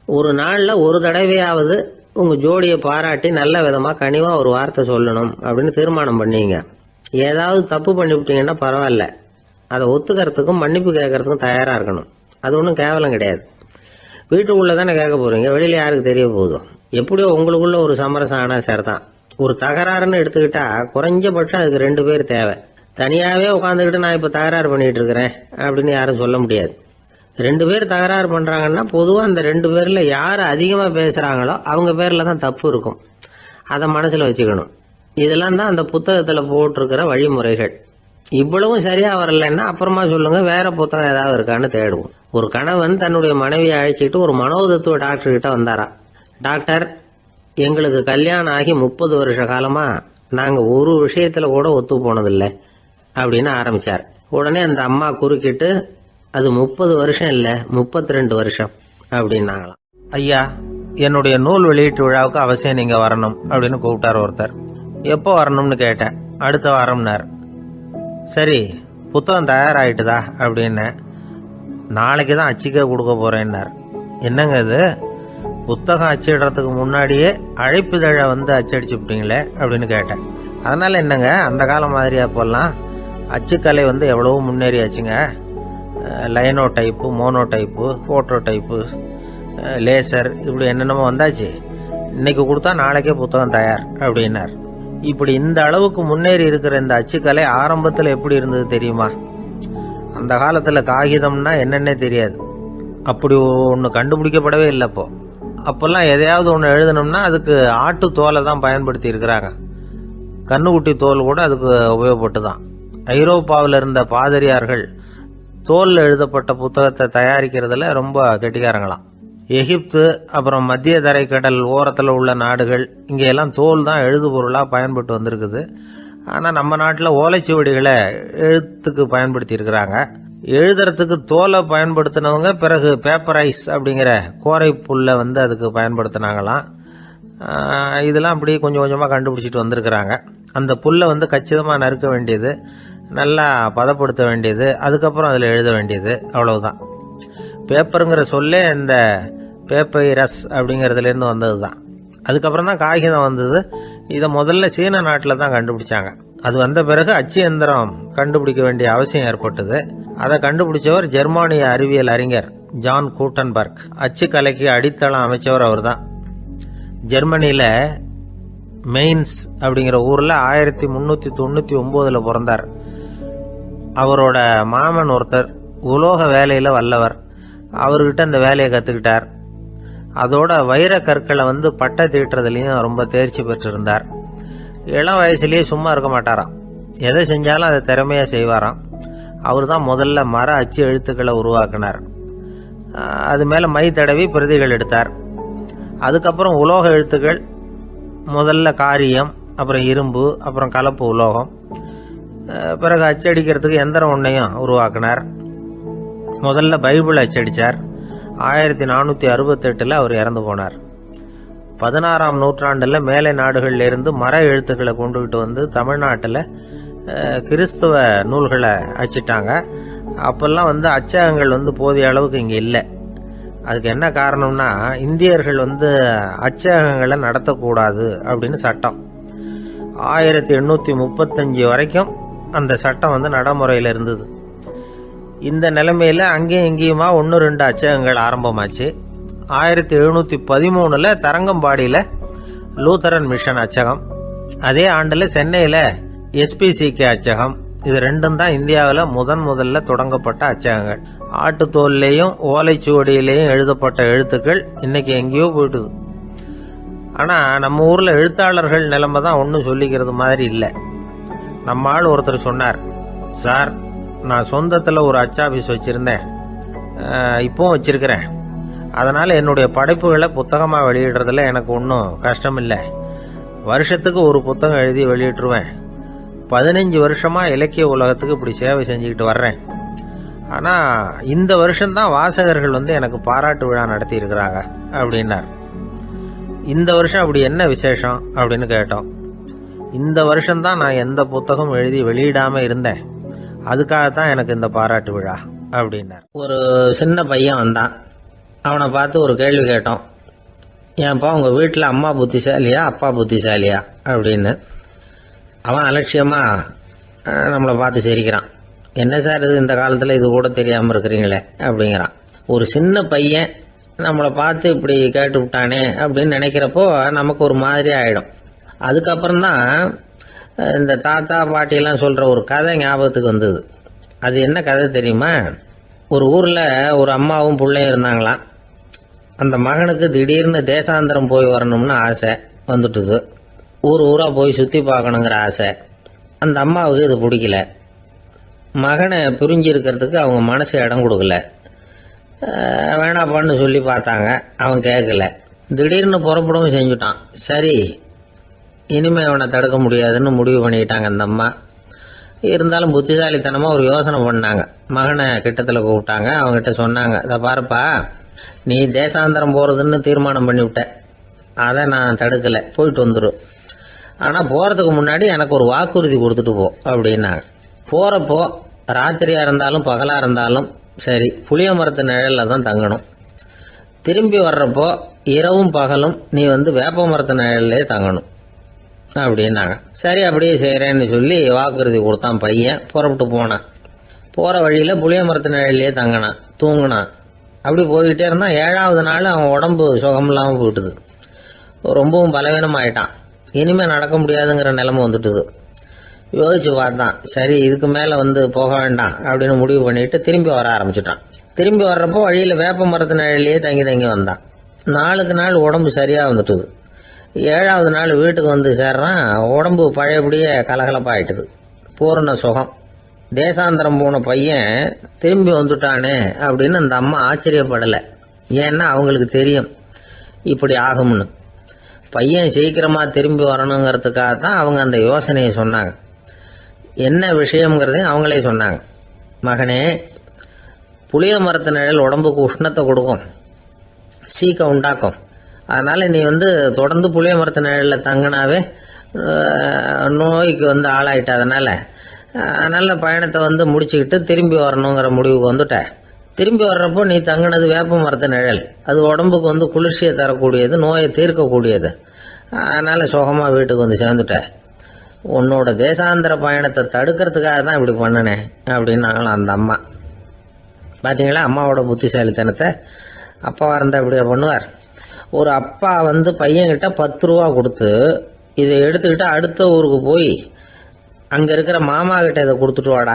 ஒரு நாள்ல ஒரு தடவையாவது உங்க ஜோடியை பாராட்டி நல்ல விதமா கனிவா ஒரு வார்த்தை சொல்லணும் அப்படின்னு தீர்மானம் பண்ணீங்க. ஏதாவது தப்பு பண்ணிவிட்டீங்கன்னா பரவாயில்ல, அதை ஒத்துக்கிறதுக்கும் மன்னிப்பு கேட்கறதுக்கும் தயாரா இருக்கணும். அது ஒன்றும் கேவலம் கிடையாது. வீட்டுக்குள்ள தானே கேட்க போறீங்க, வெளியில யாருக்கு தெரிய போதும்? எப்படியோ உங்களுக்குள்ள ஒரு சமரசம் ஆனா சரிதான். ஒரு தகராறுன்னு எடுத்துக்கிட்டா குறைஞ்சபட்சம் அதுக்கு 2 பேர் தேவை. தனியாவே உட்காந்துக்கிட்டு நான் இப்ப தகராறு பண்ணிட்டு இருக்கிறேன் அப்படின்னு யாரும் சொல்ல முடியாது. 2 பேர் தகராறு பண்றாங்கன்னா பொதுவா அந்த 2 பேர்ல யாரு அதிகமா பேசுறாங்களோ அவங்க பேர்ல தான் தப்பு இருக்கும். அதை மனசுல வச்சுக்கணும். இதெல்லாம் தான் அந்த புத்தகத்துல போட்டிருக்கிற வழிமுறைகள். இவ்வளவும் சரியா வரலன்னா அப்புறமா சொல்லுங்க, வேற புத்தகம் ஏதாவது இருக்கான்னு தேடுவோம். ஒரு கணவன் தன்னுடைய மனைவியை அழைச்சிட்டு ஒரு மனோதத்துவ டாக்டர் கிட்ட வந்தாரா. டாக்டர், எங்களுக்கு கல்யாணம் ஆகி 30 வருஷ காலமா நாங்க ஒரு விஷயத்துல கூட ஒத்து போனதில்லை அப்படின்னு ஆரம்பிச்சார். உடனே அந்த அம்மா குறுக்கிட்டு, அது 30 வருஷம் இல்ல 32 வருஷம் அப்படின்னாங்களாம். ஐயா, என்னுடைய நூல் வெளியீட்டு விழாவுக்கு அவசியம் நீங்க வரணும் அப்படின்னு கூப்பிட்டார் ஒருத்தர். எப்போ வரணும்னு கேட்டேன். அடுத்த வாரம்னார். சரி, புத்தகம் தயாராகிட்டுதா அப்படின்னு. நாளைக்கு தான் அச்சிக்க கொடுக்க போறேன்னார். என்னங்க இது, புத்தகம் அச்சிடுறதுக்கு முன்னாடியே அழைப்புதழை அச்சடிச்சுட்டீங்களே அப்படின்னு கேட்டேன். அதனால என்னங்க, அந்த காலம் மாதிரியா போலாம்? அச்சுக்கலை எவ்வளவோ முன்னேறியாச்சுங்க. Linotype, Monotype, photo type, laser, இப்படி என்னென்னமோ வந்தாச்சு. இன்னைக்கு கொடுத்தா நாளைக்கே புத்தகம் தயார் அப்படின்னார். இப்படி இந்த அளவுக்கு முன்னேறி இருக்கிற இந்த அச்சுக்கலை ஆரம்பத்தில் எப்படி இருந்தது தெரியுமா? அந்த காலத்தில் காகிதம்னா என்னன்னே தெரியாது. அப்படி ஒன்று கண்டுபிடிக்கப்படவே இல்லை. அப்போல்லாம் எதையாவது ஒன்று எழுதணும்னா அதுக்கு ஆட்டு தோலை தான் பயன்படுத்தி இருக்கிறாங்க. கண்ணுக்குட்டி தோல் கூட அதுக்கு உபயோகப்பட்டு தான். ஐரோப்பாவில் இருந்த பாதிரியார்கள் தோலில் எழுதப்பட்ட புத்தகத்தை தயாரிக்கிறதுல ரொம்ப கெட்டிக்காரங்களாம். எகிப்து, அப்புறம் மத்திய தரைக்கடல் ஓரத்தில் உள்ள நாடுகள், இங்கெல்லாம் தோல் தான் எழுது பொருளாக பயன்பட்டு வந்திருக்குது. ஆனால் நம்ம நாட்டில் ஓலைச்சுவடிகளை எழுத்துக்கு பயன்படுத்தி இருக்கிறாங்க. எழுதுறதுக்கு தோலை பயன்படுத்தினவங்க பிறகு பேப்பரைஸ் அப்படிங்கிற கோரை புல்லை வந்து அதுக்கு பயன்படுத்தினாங்களாம். இதெல்லாம் அப்படி கொஞ்சம் கொஞ்சமாக கண்டுபிடிச்சிட்டு வந்திருக்கிறாங்க. அந்த புல்லை வந்து கச்சிதமாக நறுக்க வேண்டியது, நல்லா பதப்படுத்த வேண்டியது, அதுக்கப்புறம் அதில் எழுத வேண்டியது, அவ்வளவுதான். பேப்பருங்கிற சொல்லே இந்த பேப்பைரஸ் அப்படிங்கிறதுலேருந்து வந்தது தான். அதுக்கப்புறம் தான் காகிதம் வந்தது. இதை முதல்ல சீன நாட்டில் தான் கண்டுபிடிச்சாங்க. அது வந்த பிறகு அச்சு எந்திரம் கண்டுபிடிக்க வேண்டிய அவசியம் ஏற்பட்டது. அதை கண்டுபிடிச்சவர் ஜெர்மானிய அறிவியல் அறிஞர் ஜான் கூட்டன்பர்க். அச்சு கலைக்கு அடித்தளம் அமைச்சவர் அவர் தான். ஜெர்மனியில் மெயின்ஸ் அப்படிங்கிற ஊரில் 1399 பிறந்தார். அவரோட மாமன் ஒருத்தர் உலோக வேலையில் வல்லவர். அவர்கிட்ட இந்த வேலையை கற்றுக்கிட்டார். அதோட வைர கற்களை வந்து பட்டை தீட்டுறதுலையும் ரொம்ப தேர்ச்சி பெற்றிருந்தார். இளம் வயசுலேயே சும்மா இருக்க மாட்டாராம். எதை செஞ்சாலும் அதை திறமையாக செய்வாராம். அவர் தான் முதல்ல மர அச்சு எழுத்துக்களை உருவாக்கினார். அது மேலே மை தடவி பிரதிகள் எடுத்தார். அதுக்கப்புறம் உலோக எழுத்துக்கள், முதல்ல காரியம், அப்புறம் இரும்பு, அப்புறம் கலப்பு உலோகம், பிறகு அச்சடிக்கிறதுக்கு எந்திரம் ஒன்றையும் உருவாக்கினார். முதல்ல பைபிள் அச்சடித்தார். 1468 அவர் இறந்து போனார். 16ஆம் நூற்றாண்டில் மேலை நாடுகளிலிருந்து மர எழுத்துக்களை கொண்டுகிட்டு வந்து தமிழ்நாட்டில் கிறிஸ்துவ நூல்களை அச்சிட்டாங்க. அப்போல்லாம் வந்து அச்சகங்கள் வந்து போதிய அளவுக்கு இங்கே இல்லை. அதுக்கு என்ன காரணம்னா, இந்தியர்கள் வந்து அச்சகங்களை நடத்தக்கூடாது அப்படின்னு சட்டம். 1835 வரைக்கும் அந்த சட்டம் வந்து நடைமுறையில் இருந்தது. இந்த நிலைமையில் அங்கேயும் இங்கேயுமா 1-2 அச்சகங்கள் ஆரம்பமாச்சு. 1713 தரங்கம்பாடியில் லூத்தரன் மிஷன் அச்சகம், அதே ஆண்டில் சென்னையில் எஸ்பிசிகே அச்சகம். இது ரெண்டும் தான் இந்தியாவில் முதல்ல தொடங்கப்பட்ட அச்சகங்கள். ஆட்டுத்தோல்லையும் ஓலைச்சுவடியிலையும் எழுதப்பட்ட எழுத்துக்கள் இன்னைக்கு எங்கேயோ போயிட்டுது. ஆனால் நம்ம ஊரில் எழுத்தாளர்கள் நிலைமை தான் ஒன்றும் சொல்லிக்கிறது மாதிரி இல்லை. நம்ம ஆள் ஒருத்தர் சொன்னார், சார் நான் சொந்தத்தில் ஒரு அச்சாபீஸ் வச்சுருந்தேன், இப்போவும் வச்சுருக்கிறேன். அதனால் என்னுடைய படைப்புகளை புத்தகமாக வெளியிடுறதுல எனக்கு ஒன்றும் கஷ்டம் இல்லை. வருஷத்துக்கு ஒரு புத்தகம் எழுதி வெளியிட்டுருவேன். 15 வருஷமாக இலக்கிய உலகத்துக்கு இப்படி சேவை செஞ்சுக்கிட்டு வர்றேன். ஆனால் இந்த வருஷம்தான் வாசகர்கள் வந்து எனக்கு பாராட்டு விழா நடத்தி இருக்கிறாங்க அப்படின்னார். இந்த வருஷம் அப்படி என்ன விசேஷம் அப்படின்னு கேட்டோம். இந்த வருஷம்தான் நான் எந்த புத்தகம் எழுதி வெளியிடாமல் இருந்தேன், அதுக்காகத்தான் எனக்கு இந்த பாராட்டு விழா அப்படின்னார். ஒரு சின்ன பையன் வந்தான். அவனை பார்த்து ஒரு கேள்வி கேட்டோம். ஏன்ப்பா உங்கள் வீட்டில் அம்மா புத்திசாலியா அப்பா புத்திசாலியா அப்படின்னு. அவன் அலட்சியமாக நம்மளை பார்த்து சிரிக்கிறான். என்ன சார் இது, இந்த காலத்தில் இது கூட தெரியாமல் இருக்கிறீங்களே அப்படிங்கிறான். ஒரு சின்ன பையன் நம்மளை பார்த்து இப்படி கேட்டு விட்டானே அப்படின்னு நினைக்கிறப்போ நமக்கு ஒரு மாதிரி ஆகிடும். அதுக்கப்புறம்தான் இந்த தாத்தா பாட்டியெல்லாம் சொல்கிற ஒரு கதை ஞாபகத்துக்கு வந்தது. அது என்ன கதை தெரியுமா? ஒரு ஊரில் ஒரு அம்மாவும் பிள்ளையும் இருந்தாங்களாம். அந்த மகனுக்கு திடீர்னு தேசாந்திரம் போய் வரணும்னு ஆசை வந்துட்டுது. ஊராக போய் சுற்றி பார்க்கணுங்கிற ஆசை. அந்த அம்மாவுக்கு இது பிடிக்கல. மகனை பிரிஞ்சு இருக்கிறதுக்கு அவங்க மனசு இடம் கொடுக்கல. வேணாப்பான்னு சொல்லி பார்த்தாங்க, அவன் கேட்கல. திடீர்னு புறப்படவும் செஞ்சுட்டான். சரி, இனிமேல் அவனை தடுக்க முடியாதுன்னு முடிவு பண்ணிக்கிட்டாங்க அந்த அம்மா. இருந்தாலும் புத்திசாலித்தனமாக ஒரு யோசனை பண்ணாங்க. மகனை கிட்டத்தில் கூப்பிட்டாங்க. அவங்ககிட்ட சொன்னாங்க, இதை பாருப்பா, நீ தேசாந்திரம் போகிறதுன்னு தீர்மானம் பண்ணிவிட்ட, அதை நான் தடுக்கலை, போயிட்டு வந்துடும். ஆனால் போகிறதுக்கு முன்னாடி எனக்கு ஒரு வாக்குறுதி கொடுத்துட்டு போ அப்படின்னாங்க. போகிறப்போ ராத்திரியாக இருந்தாலும் பகலாக இருந்தாலும் சரி, புளிய மரத்து நிழலில் தான் தங்கணும். திரும்பி வர்றப்போ இரவும் பகலும் நீ வந்து வேப்ப மரத்து நிழல்லே தங்கணும் அப்படின்னாங்க. சரி, அப்படியே செய்கிறேன்னு சொல்லி வாக்குறுதி கொடுத்தான் பையன். புறப்பட்டு போனான். போகிற வழியில் புளிய மரத்து நிழல்லே தங்கினான், தூங்கினான். அப்படி போய்கிட்டே இருந்தான். 7ஆவது நாள் அவன் உடம்பு சுகமில்லாமல் போயிட்டுது. ரொம்பவும் பலவீனமாயிட்டான். இனிமேல் நடக்க முடியாதுங்கிற நிலைமை வந்துட்டுது. யோசிச்சு பார்த்தான். சரி, இதுக்கு மேலே வந்து போக வேண்டாம் அப்படின்னு முடிவு பண்ணிட்டு திரும்பி வர ஆரம்பிச்சுட்டான். திரும்பி வர்றப்போ வழியில் வேப்ப மரத்து நிழல்லையே தங்கி வந்தான். நாளுக்கு நாள் உடம்பு சரியாக வந்துட்டுது. 7ஆவது நாள் வீட்டுக்கு வந்து சேர்றான். உடம்பு பழையபடியே கலகலப்பாயிட்டுது. பூரண சுகம். தேசாந்திரம் போன பையன் திரும்பி வந்துட்டானே அப்படின்னு அந்த அம்மா ஆச்சரியப்படலை. ஏன்னா அவங்களுக்கு தெரியும் இப்படி ஆகும்னு. பையன் சீக்கிரமாக திரும்பி வரணுங்கிறதுக்காக தான் அவங்க அந்த யோசனையை சொன்னாங்க. என்ன விஷயம்ங்கிறதையும் அவங்களே சொன்னாங்க. மகனே, புளிய மரத்து நிழல் உடம்புக்கு உஷ்ணத்தை கொடுக்கும், சீக்கம் உண்டாக்கும். அதனால் நீ தொடர்ந்து புளிய மரத்து நிழலில் தங்கினாவே நோய்க்கு ஆளாயிட்ட. அதனால் பயணத்தை முடிச்சுக்கிட்டு திரும்பி வரணுங்கிற முடிவுக்கு வந்துட்ட. திரும்பி வர்றப்போ நீ தங்கினது வேப்ப மரத்து நிழல். அது உடம்புக்கு குளிர்ச்சியை தரக்கூடியது, நோயை தீர்க்கக்கூடியது. அதனால் சுகமாக வீட்டுக்கு சேர்ந்துட்ட. உன்னோட தேசாந்திர பயணத்தை தடுக்கிறதுக்காக தான் இப்படி பண்ணினேன் அப்படின்னாங்களாம் அந்த அம்மா. பார்த்தீங்களா அம்மாவோட புத்திசாலித்தனத்தை? அப்பாவாக இருந்தால் இப்படியா பண்ணுவார்? ஒரு அப்பா பையன்கிட்ட 10 ரூபா கொடுத்து இதை எடுத்துக்கிட்டு அடுத்த ஊருக்கு போய் அங்கே இருக்கிற மாமா கிட்ட இதை கொடுத்துட்டு வாடா,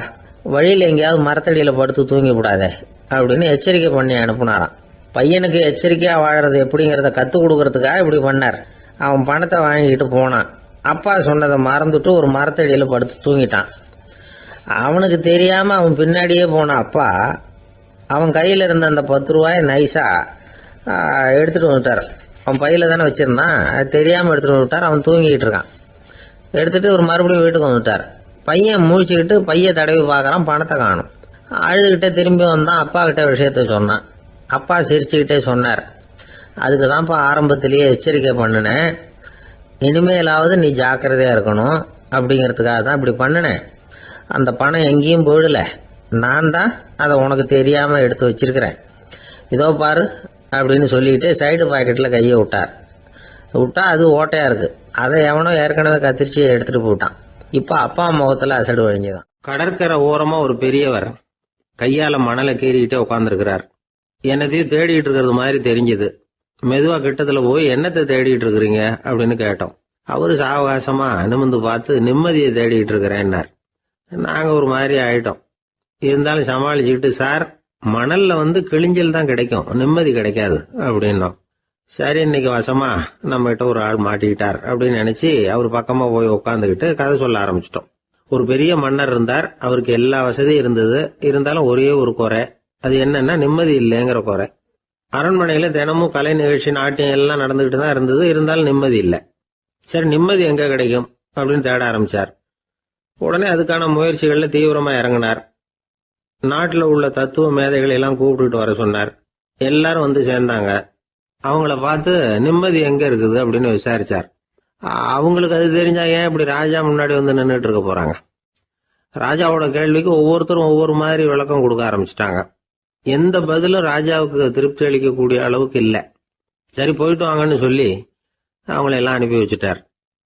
வழியில் எங்கேயாவது மரத்தடியில் படுத்து தூங்கி விடாதே அப்படின்னு எச்சரிக்கை பண்ணி அனுப்புனாராம். பையனுக்கு எச்சரிக்கையாக வாழறது எப்படிங்கிறத கற்றுக் கொடுக்கறதுக்காக இப்படி பண்ணார். அவன் பணத்தை வாங்கிக்கிட்டு போனான். அப்பா சொன்னதை மறந்துட்டு ஒரு மரத்தடியில் படுத்து தூங்கிட்டான். அவனுக்கு தெரியாமல் அவன் பின்னாடியே போன அப்பா அவன் கையில் இருந்த அந்த 10 ரூபாயை நைஸாக எடுத்துகிட்டு வந்துட்டார். அவன் பையில் தானே வச்சுருந்தான், அது தெரியாமல் எடுத்துகிட்டு வந்துட்டார். அவன் தூங்கிக்கிட்டு இருக்கான். எடுத்துகிட்டு ஒரு மறுபடியும் வீட்டுக்கு வந்துட்டார். பையன் முழிச்சுக்கிட்டு பையை தடவி பார்க்குறான், பணத்தை காணும். அழுதுகிட்டே திரும்பி வந்தான். அப்பா கிட்ட விஷயத்த சொன்னான். அப்பா சிரிச்சுக்கிட்டே சொன்னார், அதுக்கு தான்ப்பா ஆரம்பத்திலேயே எச்சரிக்கை பண்ணினேன், இனிமேலாவது நீ ஜாக்கிரதையாக இருக்கணும் அப்படிங்கிறதுக்காக தான் இப்படி பண்ணினேன். அந்த பணம் எங்கேயும் போயிடல, நான் தான் அதை உனக்கு தெரியாமல் எடுத்து வச்சிருக்கிறேன். இதோ பாரு அப்படின்னு சொல்லிக்கிட்டு சைடு பாக்கெட்டில் கையை விட்டா அது ஓட்டையாக இருக்குது. அதை எவனோ ஏற்கனவே கத்திரிச்சு எடுத்துகிட்டு போயிட்டான். இப்போ அப்பா முகத்தில் அசடு வழிஞ்சுதான். கடற்கரை ஓரமாக ஒரு பெரியவர் கையால் மணலை கீறிக்கிட்டே உட்காந்துருக்கிறார். என்னத்தையும் தேடிட்டு இருக்கிறது மாதிரி தெரிஞ்சுது. மெதுவாக கிட்டத்தில் போய் என்னத்தை தேடிட்டு இருக்கிறீங்க அப்படின்னு கேட்டோம். அவரு சாவகாசமா நிமிந்து பார்த்து நிம்மதியை தேடிட்டு இருக்கிறேன்னார். நாங்கள் ஒரு மாதிரி ஆயிட்டோம். இருந்தாலும் சமாளிச்சுக்கிட்டு, சார் மணல்ல கிழிஞ்சல் தான் கிடைக்கும், நிம்மதி கிடைக்காது அப்படின்னோம். சரி, இன்னைக்கு வசமா நம்ம கிட்ட ஒரு ஆள் மாட்டிக்கிட்டார் அப்படின்னு நினைச்சு அவர் பக்கமா போய் உட்காந்துக்கிட்டு கதை சொல்ல ஆரம்பிச்சிட்டோம். ஒரு பெரிய மன்னர் இருந்தார். அவருக்கு எல்லா வசதியும் இருந்தது. இருந்தாலும் ஒரே ஒரு குறை. அது என்னன்னா நிம்மதி இல்லைங்கிற குறை. அரண்மனையில தினமும் கலை நிகழ்ச்சி, நாட்டியம் எல்லாம் நடந்துகிட்டு தான் இருந்தது. இருந்தாலும் நிம்மதி இல்லை. சரி, நிம்மதி எங்க கிடைக்கும் அப்படின்னு தேட ஆரம்பிச்சார். உடனே அதுக்கான முயற்சிகள்ல தீவிரமா இறங்கினார். நாட்டில் உள்ள தத்துவ மேதைகளை எல்லாம் கூப்பிட்டுட்டு வர சொன்னார். எல்லாரும் சேர்ந்தாங்க. அவங்கள பார்த்து நிம்மதி எங்க இருக்குது அப்படின்னு விசாரிச்சார். அவங்களுக்கு அது தெரிஞ்சா ஏன் இப்படி ராஜா முன்னாடி நின்றுட்டு இருக்க போறாங்க? ராஜாவோட கேள்விக்கு ஒவ்வொருத்தரும் ஒவ்வொரு மாதிரி விளக்கம் கொடுக்க ஆரம்பிச்சிட்டாங்க. எந்த பதிலும் ராஜாவுக்கு திருப்தி அளிக்கக்கூடிய அளவுக்கு இல்லை. சரி, போயிட்டு வாங்கன்னு சொல்லி அவங்களெல்லாம் அனுப்பி வச்சுட்டார்.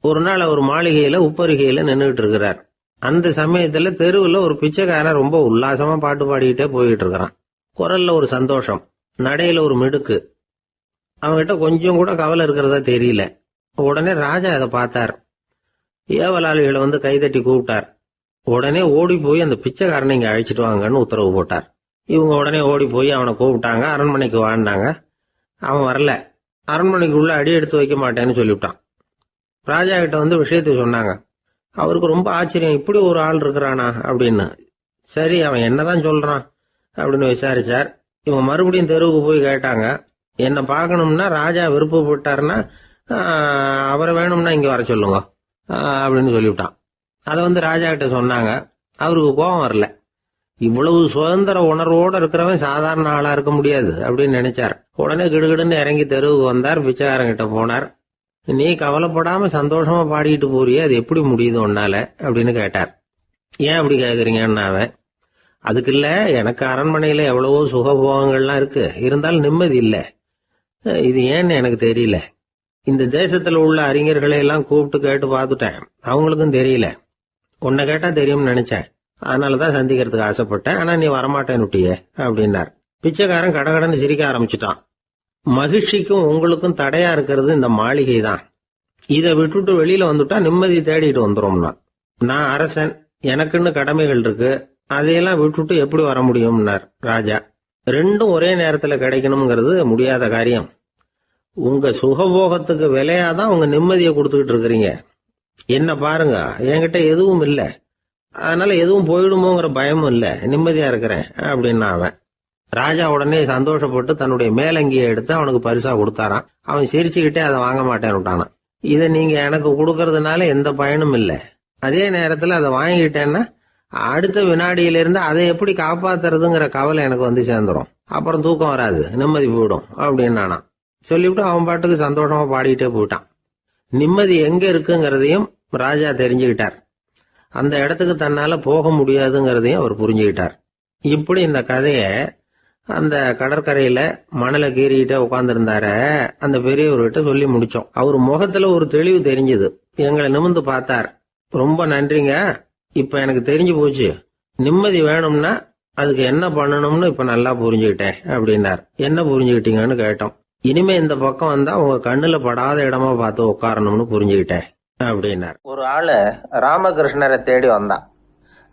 ஒரு நாள் அவர் மாளிகையில உப்பருகையில நின்றுட்டு இருக்கிறார். அந்த சமயத்துல தெருவில் ஒரு பிச்சைக்காரன் ரொம்ப உல்லாசமா பாட்டு பாடிக்கிட்டே போயிட்டு இருக்கிறான். குரல்ல ஒரு சந்தோஷம், நடையில ஒரு மிடுக்கு. அவன்கிட்ட கொஞ்சம் கூட கவலை இருக்கிறதா தெரியல. உடனே ராஜா அதை பார்த்தார். ஏவலாளிகளை கைதட்டி கூப்பிட்டார். உடனே ஓடி போய் அந்த பிச்சைக்காரனை இங்க அழைச்சிட்டு வாங்கன்னு உத்தரவு போட்டார். இவங்க உடனே ஓடி போய் அவனை கூப்பிட்டாங்க. அரண்மனைக்கு வாழ்ந்தாங்க. அவன் வரல. அரண்மனைக்குள்ள அடி எடுத்து வைக்க மாட்டேன்னு சொல்லிவிட்டான். ராஜா கிட்ட விஷயத்த சொன்னாங்க. அவருக்கு ரொம்ப ஆச்சரியம், இப்படி ஒரு ஆள் இருக்கிறானா அப்படின்னு. சரி, அவன் என்னதான் சொல்றான் அப்படின்னு விசாரிச்சார். இவங்க மறுபடியும் தெருவுக்கு போய் கேட்டாங்க. என்ன பார்க்கணும்னா ராஜா விருப்பப்பட்டாருன்னா அவரை வேணும்னா இங்க வர சொல்லுங்க அப்படின்னு சொல்லிவிட்டான். அதை ராஜா கிட்ட சொன்னாங்க. அவருக்கு கோபம் வரல. இவ்வளவு சுதந்திர உணர்வோடு இருக்கிறவன் சாதாரண ஆளா இருக்க முடியாது அப்படின்னு நினைச்சார். உடனே கிடுகிடுன்னு இறங்கி தெருவுக்கு வந்தார். பிச்சைக்காரங்கிட்ட போனார். நீ கவலைப்படாம சந்தோஷமா பாடிட்டு போறியே, அது எப்படி முடியுது உன்னால அப்படின்னு கேட்டார். ஏன் அப்படி கேக்குறீங்கன்னா அவன், அதுக்கு இல்ல, எனக்கு அரண்மனையில எவ்வளவோ சுகபோகங்கள்லாம் இருக்கு, இருந்தாலும் நிம்மதி இல்ல. இது ஏன்னு எனக்கு தெரியல. இந்த தேசத்துல உள்ள அறிஞர்களை எல்லாம் கூப்பிட்டு கேட்டு பார்த்துட்டேன், அவங்களுக்கும் தெரியல. உன்னை கேட்டா தெரியும்னு நினைச்சேன், அதனாலதான் சந்திக்கிறதுக்கு ஆசைப்பட்டேன். ஆனா நீ வரமாட்டேன்னுட்டியே அப்படின்னார். பிச்சைக்காரன் கடகடன்னு சிரிக்க ஆரம்பிச்சுட்டான். மகிழ்ச்சிக்கும் உங்களுக்கும் தடையா இருக்கிறது இந்த மாளிகை தான். இதை விட்டுட்டு வெளியில வந்துட்டா நிம்மதி தேடிட்டு வந்துடும்னா. நான் அரசன், எனக்குன்னு கடமைகள் இருக்கு, அதையெல்லாம் விட்டுட்டு எப்படி வர முடியும்னார் ராஜா. ரெண்டும் ஒரே நேரத்துல கிடைக்கணுங்கிறது முடியாத காரியம். உங்க சுகபோகத்துக்கு விலையாதான் உங்க நிம்மதியை கொடுத்துக்கிட்டு இருக்கிறீங்க. என்ன பாருங்க, என்கிட்ட எதுவும் இல்லை, அதனால எதுவும் போயிடுமோங்கிற பயமும் இல்லை, நிம்மதியா இருக்கிறேன் அப்படின்னா அவன். ராஜா உடனே சந்தோஷப்பட்டு தன்னுடைய மேலங்கியை எடுத்து அவனுக்கு பரிசா கொடுத்தாரான். அவன் சிரிச்சுக்கிட்டே அதை வாங்க மாட்டேன்னு விட்டானான். இதை நீங்க எனக்கு கொடுக்கறதுனால எந்த பயனும் இல்லை, அதே நேரத்தில் அதை வாங்கிட்டேன்னா அடுத்த வினாடியிலிருந்து அதை எப்படி காப்பாத்துறதுங்கிற கவலை எனக்கு வந்து சேர்ந்துடும். அப்புறம் தூக்கம் வராது, நிம்மதி போயிடும் அப்படின்னு நானா சொல்லிவிட்டு அவன் பாட்டுக்கு சந்தோஷமா பாடிக்கிட்டே போயிட்டான். நிம்மதி எங்க இருக்குங்கிறதையும் ராஜா தெரிஞ்சுக்கிட்டார். அந்த இடத்துக்கு தன்னால போக முடியாதுங்கிறதையும் அவர் புரிஞ்சுக்கிட்டார். இப்படி இந்த கதைய அந்த கடற்கரையில மணலை கீறிக்கிட்டே உட்கார்ந்துருந்தார அந்த பெரியவர்கிட்ட சொல்லி முடிச்சோம். அவர் முகத்துல ஒரு தெளிவு தெரிஞ்சது. எங்களை நிமிர்ந்து பார்த்தார். ரொம்ப நன்றிங்க, இப்ப எனக்கு தெரிஞ்சு போச்சு. நிம்மதி வேணும்னா அதுக்கு என்ன பண்ணணும்னு இப்ப நல்லா புரிஞ்சுக்கிட்டேன் அப்படின்னார். என்ன புரிஞ்சுக்கிட்டீங்கன்னு கேட்டோம். இனிமே இந்த பக்கம் வந்தா உங்க கண்ணுல படாத இடமா பார்த்து உட்காரணும்னு புரிஞ்சுக்கிட்டேன் அப்படின்னார். ஒரு ஆளு ராமகிருஷ்ணரை தேடி வந்தான்.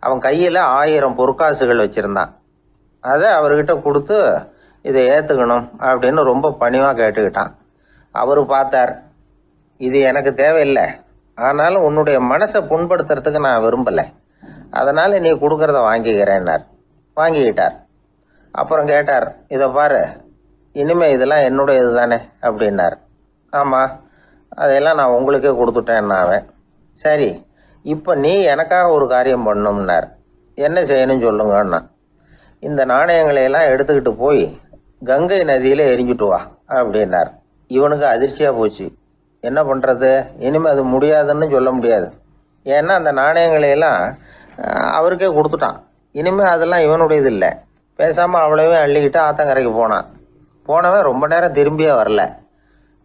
அவன் கையில 1000 பொற்காசுகள் வச்சிருந்தான். அதை அவர்கிட்ட கொடுத்து இதை ஏத்துக்கணும் அப்படின்னு ரொம்ப பணிவா கேட்டுக்கிட்டான். அவரு பார்த்தார், இது எனக்கு தேவையில்லை, ஆனாலும் உன்னுடைய மனசை புண்படுத்துறதுக்கு நான் விரும்பலை, அதனால நீ கொடுக்கறத வாங்கிக்கிறேன்னார். வாங்கிக்கிட்டார். அப்புறம் கேட்டார், இதை பாரு, இனிமே இதெல்லாம் என்னுடைய இதுதானே அப்படின்னார். ஆமா, அதையெல்லாம் நான் உங்களுக்கே கொடுத்துட்டேன். அவன் சரி, இப்போ நீ எனக்காக ஒரு காரியம் பண்ணணும்னார். என்ன செய்யணும்னு சொல்லுங்கன்னா, இந்த நாணயங்களை எல்லாம் எடுத்துக்கிட்டு போய் கங்கை நதியில எரிஞ்சுட்டு வா அப்படின்னார். இவனுக்கு அதிர்ச்சியா போச்சு. என்ன பண்றது, இனிமே அது முடியாதுன்னு சொல்ல முடியாது. ஏன்னா அந்த நாணயங்களை எல்லாம் அவருக்கே கொடுத்துட்டான். இனிமே அதெல்லாம் இவனுடையது இல்லை. பேசாம அவ்வளவே அள்ளிக்கிட்டு ஆத்தங்கரைக்கு போனான். போனவன் ரொம்ப நேரம் திரும்பியே வரல.